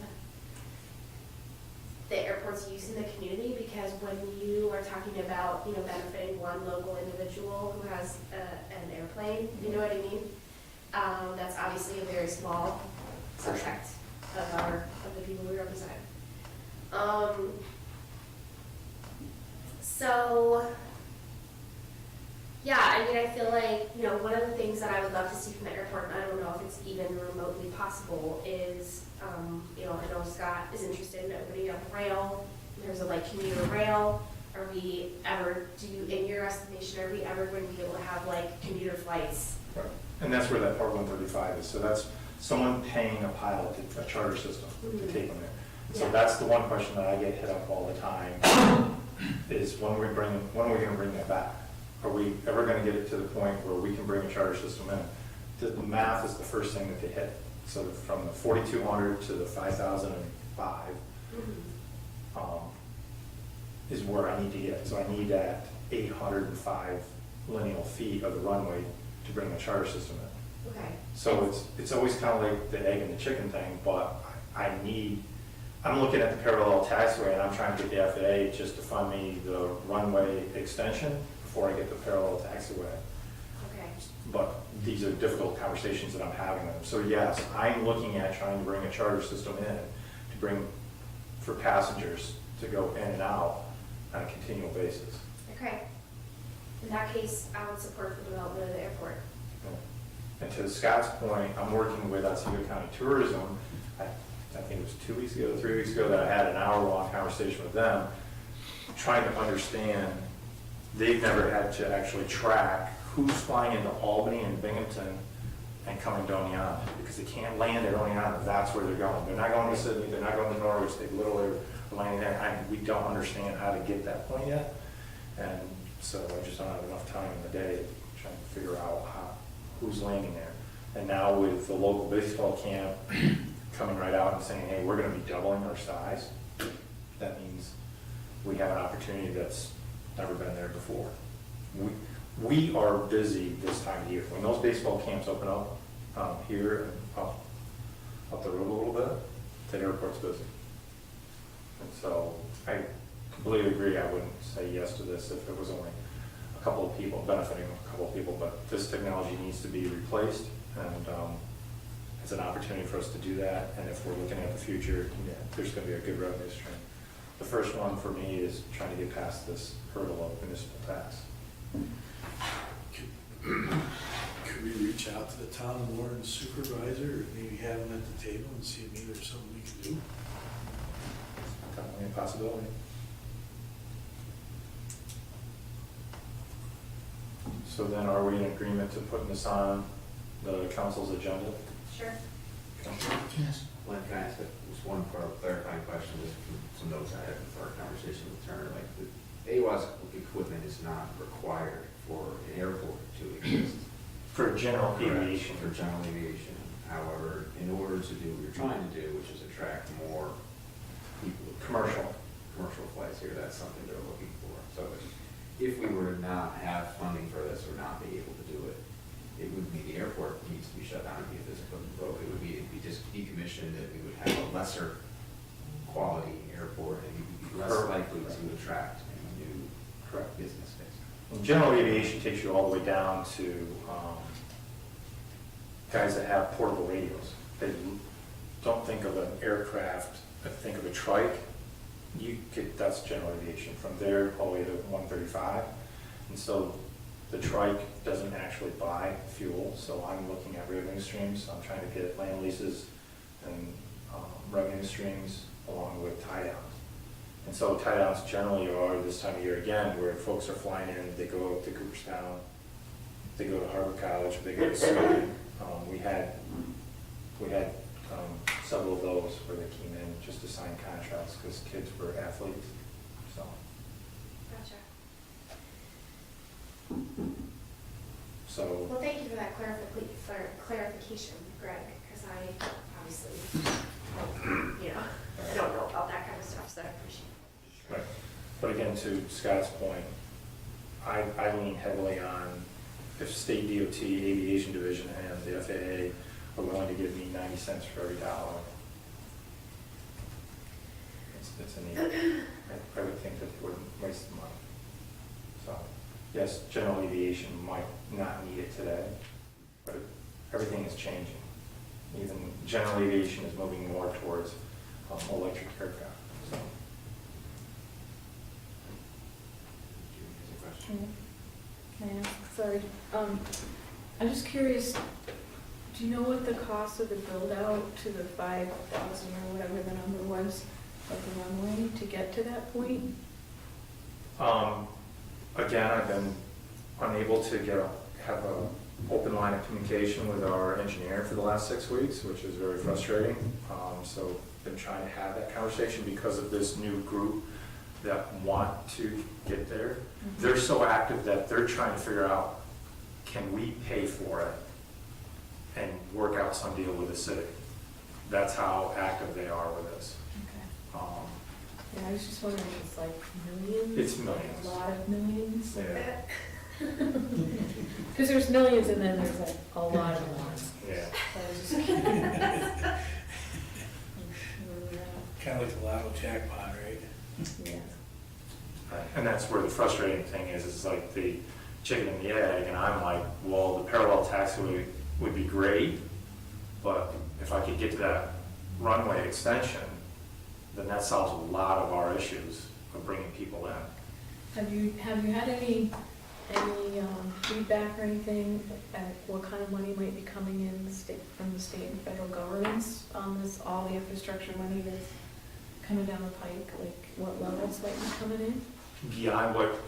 the airport's use in the community, because when you are talking about, you know, benefiting one local individual who has an airplane, you know what I mean? That's obviously a very small subset of the people we represent. So, yeah, I mean, I feel like, you know, one of the things that I would love to see from the airport, and I don't know if it's even remotely possible, is, you know, I know Scott is interested in opening up rail, in terms of like commuter rail. Are we ever, in your estimation, are we ever going to be able to have like commuter flights? Right. And that's where that Part 135 is. So that's someone paying a pilot, a charter system, to take them there. And so Yeah. that's the one question that I get hit up all the time, is when are we going to bring that back? Are we ever going to get it to the point where we can bring a charter system in? The math is the first thing that they hit. So from the 4,200 to the 5,005 is where I need to get. So I need that 805 lineal feet of the runway to bring a charter system in. Okay. So it's always kind of like the egg and the chicken thing, but I'm looking at the parallel taxiway, and I'm trying to get the FAA just to fund me the runway extension before I get the parallel taxiway. Okay. But these are difficult conversations that I'm having with them. So yes, I'm looking at trying to bring a charter system in to bring, for passengers to go in and out on a continual basis. Okay. In that case, I would support the development of the airport. And to Scott's point, I'm working with Otsego County Tourism. I think it was 2 weeks ago, 3 weeks ago, that I had an hour-long conversation with them, trying to understand, they've never had to actually track who's flying into Albany and Binghamton and coming to Oneonta, because they can't land at Oneonta. That's where they're going. They're not going to Sydney, they're not going to Norwich, they literally are landing there. We don't understand how to get that point yet. And so I just don't have enough time in the day trying to figure out who's landing there. And now with the local baseball camp coming right out and saying, hey, we're going to be doubling our size, that means we have an opportunity that's never been there before. We are busy this time of year. When those baseball camps open up here and up the road a little bit, the airport's busy. And so I completely agree. I wouldn't say yes to this if it was only a couple of people, benefiting a couple of people, but this technology needs to be replaced, and it's an opportunity for us to do that. And if we're looking at the future, yeah, there's going to be a good revenue stream. The first one for me is trying to get past this hurdle of municipal tax. Could we reach out to the town of Warren supervisor, or maybe have them at the table and see if maybe there's something we can do? Definitely a possibility. So then are we in agreement to putting this on the council's agenda? Sure. Okay. Yes. Can I ask just some notes I had for our conversation with Turner, like the AWAS equipment is not required for an airport to exist. For general Correct, aviation. For general aviation. However, in order to do what you're trying to do, which is attract more people. Commercial. Commercial flights here, that's something they're looking for. So if we were to not have funding for this or not be able to do it, it would mean the airport needs to be shut down if this equipment broke. It would be, it'd be just decommissioned, and we would have a lesser quality airport, and you'd be less likely to attract a new business space. And general aviation takes you all the way down to guys that have portable radios. They don't think of an aircraft, but think of a trike. That's general aviation. From there all the way to 135. And so the trike doesn't actually buy fuel, so I'm looking at revenue streams. I'm trying to get land leases and revenue streams along with tie downs. And so tie downs generally are this time of year again, where folks are flying in, they go up to Cooperstown, they go to Harvard College, they go to school. We had several of those where they came in just to sign contracts because kids were athletes, so. Gotcha. So, Well, thank you for that clarification, Greg, because I obviously, I don't know about that kind of stuff, so I appreciate it. right. But again, to Scott's point, I lean heavily on if state DOT, aviation division, and the FAA are willing to give me 90 cents for every dollar. It's a need. I would think that they wouldn't waste the money. So, yes, general aviation might not need it today, but everything is changing. Even general aviation is moving more towards electric aircraft. So. Can I ask, sorry, I'm just curious, do you know what the cost of the build out to the 5,000 or whatever the number was of the runway to get to that point? Again, I've been unable to have an open line of communication with our engineer for the last 6 weeks, which is very frustrating. So been trying to have that conversation because of this new group that want to get there. Mm-hmm. They're so active that they're trying to figure out, can we pay for it and work out some deal with the city? That's how active they are with this. Okay. Yeah, I was just wondering if it's like millions? It's millions. A lot of millions? Yeah. Because there's millions and then there's like a lot of millions. Yeah. So I was just curious. Kind of like the lotto jackpot, right? Yeah. Right. And that's where the frustrating thing is, it's like the chicken and the egg, and I'm like, well, the parallel taxiway would be great, but if I could get to that runway extension, then that solves a lot of our issues of bringing people in. Have you had any feedback or anything at what kind of money might be coming in from the state and federal governments on this, all the infrastructure money that's coming down the pike, like what levels might be coming in? Beyond what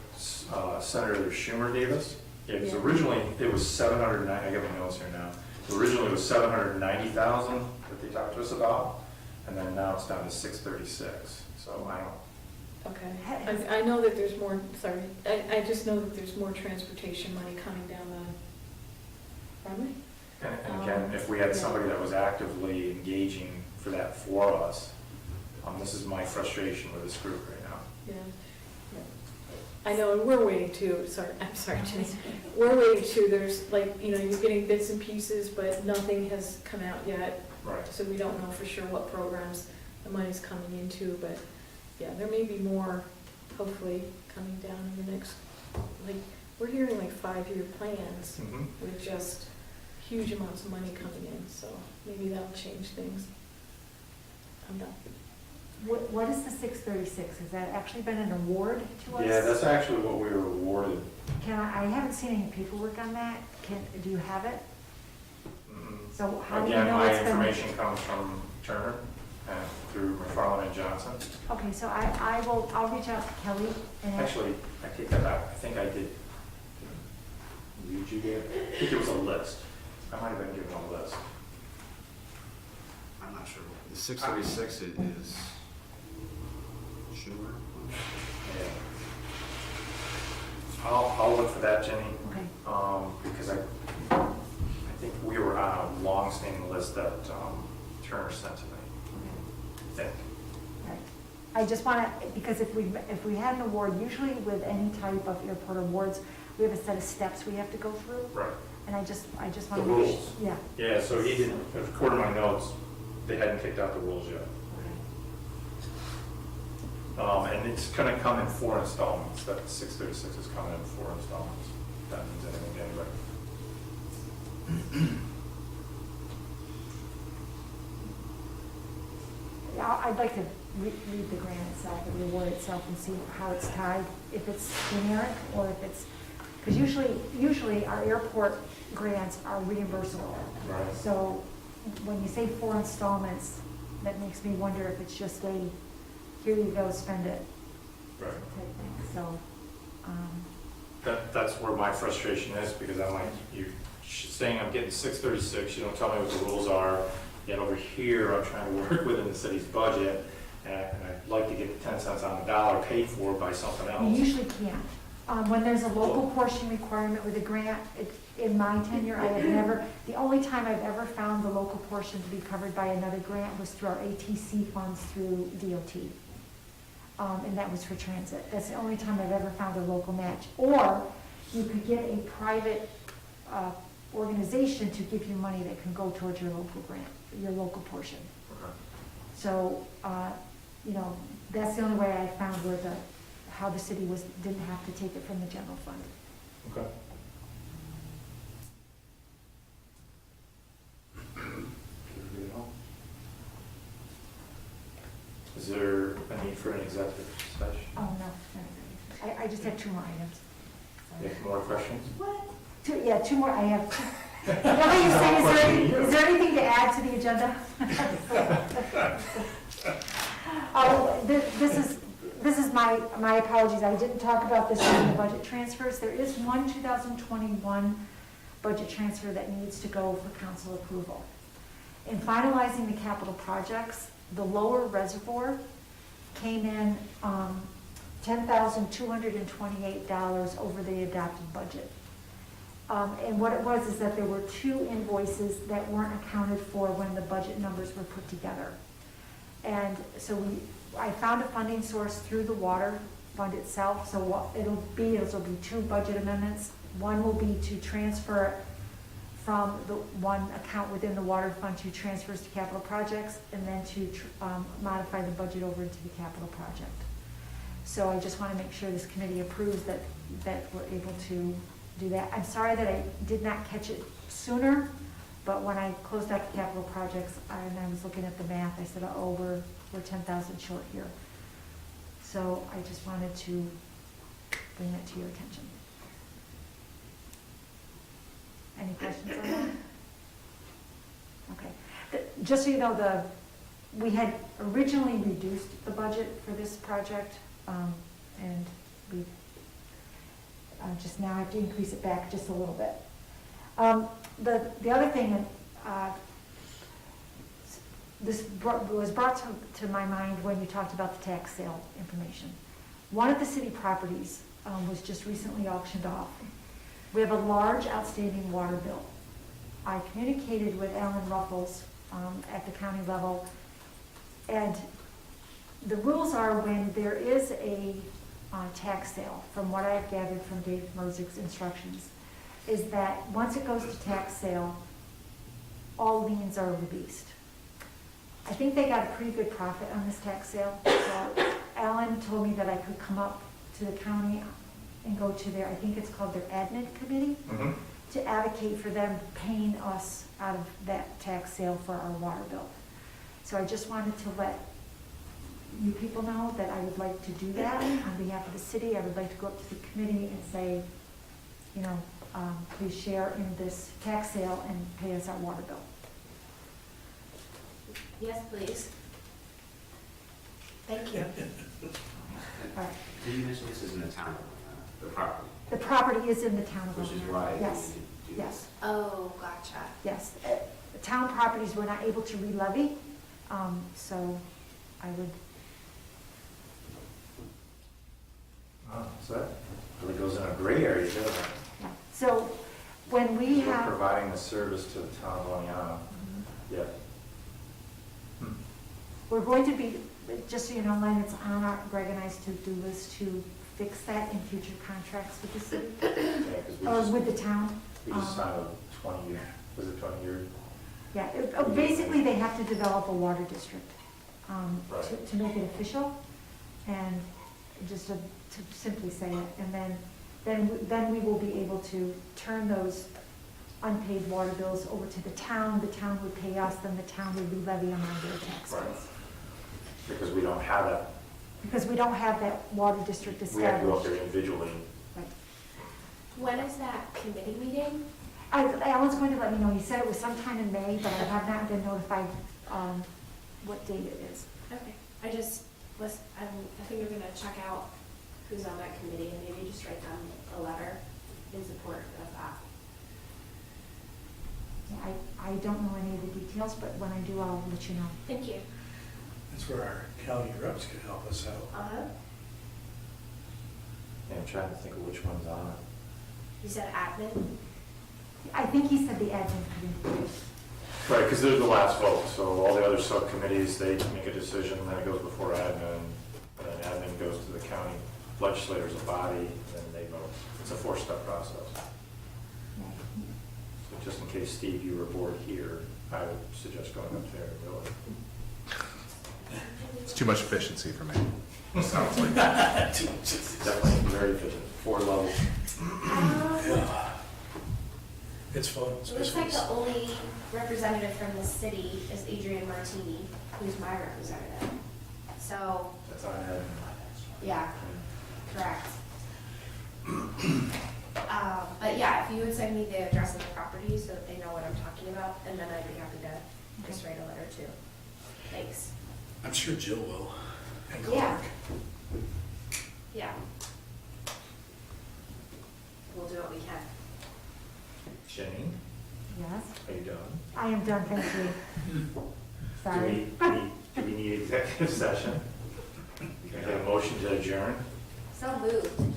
Senator Schumer gave us, yeah, because Yeah. originally it was 790, I got my notes here now. Originally it was 790,000 that they talked to us about, and then now it's down to 636. So I don't. Okay. I know that there's more, sorry, I just know that there's more transportation money coming down the runway. And again, if we had somebody that was actively engaging for that for us, this is my frustration with this group right now. Yeah. I know, and we're waiting too, I'm sorry, Jenny. We're waiting too, there's like, you're getting bits and pieces, but nothing has come out yet. Right. So we don't know for sure what programs the money's coming into, but yeah, there may be more, hopefully, coming down in the next, like, we're hearing like 5-year plans Mhm. with just huge amounts of money coming in, so maybe that'll change things. I'm done. What is the 636? Has that actually been an award to us? Yeah, that's actually what we were awarded. I haven't seen any paperwork on that. Do you have it? Mhm. So how do you Again, know my it's been? information comes from Turner and through McFarland and Johnson. Okay, so I'll reach out to Kelly and. Actually, I take that back. I think I did. Read you did? I think it was a list. I might have been given a list. I'm not sure. The 636 is, Schumer. Yeah. I'll look for that, Jenny, Okay. because I think we were on a long-standing list that Turner sent to me, I think. Right. I just want to, because if we had an award, usually with any type of airport awards, we have a set of steps we have to go through. Right. And I just want The to. rules. Yeah. Yeah, so he didn't, according to my notes, they hadn't kicked out the rules yet. And it's gonna come in 4 installments, that 636 is coming in 4 installments. If that means anything to anybody. Yeah, I'd like to read the grant itself, the award itself, and see how it's tied, if it's generic or if it's, because usually our airport grants are reimbursable. Right. So when you say 4 installments, that makes me wonder if it's just a, here you go, spend it Right. type thing. So, That's where my frustration is, because I'm like, you're saying I'm getting 636, you don't tell me what the rules are, yet over here, I'm trying to work within the city's budget, and I'd like to get 10 cents on the dollar paid for by something you else. usually can't. When there's a local portion requirement with a grant, in my tenure, I have never, the only time I've ever found the local portion to be covered by another grant was through our ATC funds through DOT. And that was for transit. That's the only time I've ever found a local match. Or you could get a private organization to give you money that can go towards your local grant, your local portion. Okay. So, that's the only way I found where how the city didn't have to take it from the general fund. Okay. Is there a need for an executive session? Oh, no, I just have 2 more items. Sorry. Any more questions? What? 2 more, I have 2. You know how you say, is there anything to add to the agenda? This is my apologies, I didn't talk about this in the budget transfers. There is one 2021 budget transfer that needs to go for council approval. In finalizing the capital projects, the lower reservoir came in $10,228 over the adopted budget. And what it was is that there were 2 invoices that weren't accounted for when the budget numbers were put together. And so I found a funding source through the water fund itself. So what it'll be 2 budget amendments. One will be to transfer from the one account within the water fund to transfers to capital projects, and then to modify the budget over into the capital project. So I just want to make sure this committee approves that we're able to do that. I'm sorry that I did not catch it sooner, but when I closed out the capital projects and I was looking at the math, I said, oh, we're 10,000 short here. So I just wanted to bring that to your attention. Any questions on that? Okay. Just so you know, we had originally reduced the budget for this project, and we just now have to increase it back just a little bit. The other thing, this was brought to my mind when you talked about the tax sale information. One of the city properties was just recently auctioned off. We have a large outstanding water bill. I communicated with Alan Ruffles at the county level, and the rules are when there is a tax sale, from what I've gathered from Dave Merzig's instructions, is that once it goes to tax sale, all liens are released. I think they got a pretty good profit on this tax sale. So Alan told me that I could come up to the county and go to their, I think it's called their admin committee, to advocate for them paying us out of that tax sale for our water bill. So I just wanted to let you people know that I would like to do that on behalf of the city. I would like to go up to the committee and say, please share in this tax sale and pay us our water bill. Yes, please. Thank you. All right. Did you mention this is in the town, the property? The property is in the town of Which is Omaha. why Yes, we do yes, this. Oh, gotcha. yes. The town properties were not able to re-levy, so I would Oh, so that really goes in a gray area, doesn't it? So when we We're have, providing the service to the town of Loniana. Yeah. Hmm. we're going to be, just so you know, Len, it's on our, Greg and I's to-do list to fix that in future contracts with the city, Yeah, 'cause we or just, with the town. we just signed a 20-year, was it 20-year? Yeah, basically, they have to develop a water district Right. to make it official, and just to simply say it. And then we will be able to turn those unpaid water bills over to the town would pay us, then the town would be levying on their tax Right. bills. Because we don't have that, Because we don't have that water district we have to go up established. there individually. Right. When is that committee meeting? Alan's going to let me know, he said it was sometime in May, but I have not been notified what date it is. Okay, I just was, I think you're gonna check out who's on that committee and maybe just write them a letter in support of that. Yeah, I don't know any of the details, but when I do, I'll let you know. Thank you. That's where our county reps could help us out. Uh-huh. Yeah, I'm trying to think of which one's on it. You said admin? I think he said the admin committee. Right, because they're the last vote, so all the other subcommittees, they make a decision, then it goes before admin, and then admin goes to the county legislators, a body, and then they vote. It's a 4-step process. So just in case, Steve, you were bored here, I would suggest going up there, really. It's too much efficiency for me. Sounds like. Definitely very efficient, 4 levels. Yeah. It's fun, It looks especially. like the only representative from the city is Adrian Martini, who's my representative. So, That's on admin. yeah, correct. But yeah, if you would send me the address of the property so that they know what I'm talking about, and then I'd be happy to just write a letter too. Thanks. I'm sure Jill will. And Yeah. Clark. Yeah. We'll do what we can. Jenny, Yes, are you done? I am done, thank you. Sorry. Do we need executive session? Can I get a motion to adjourn? So moved.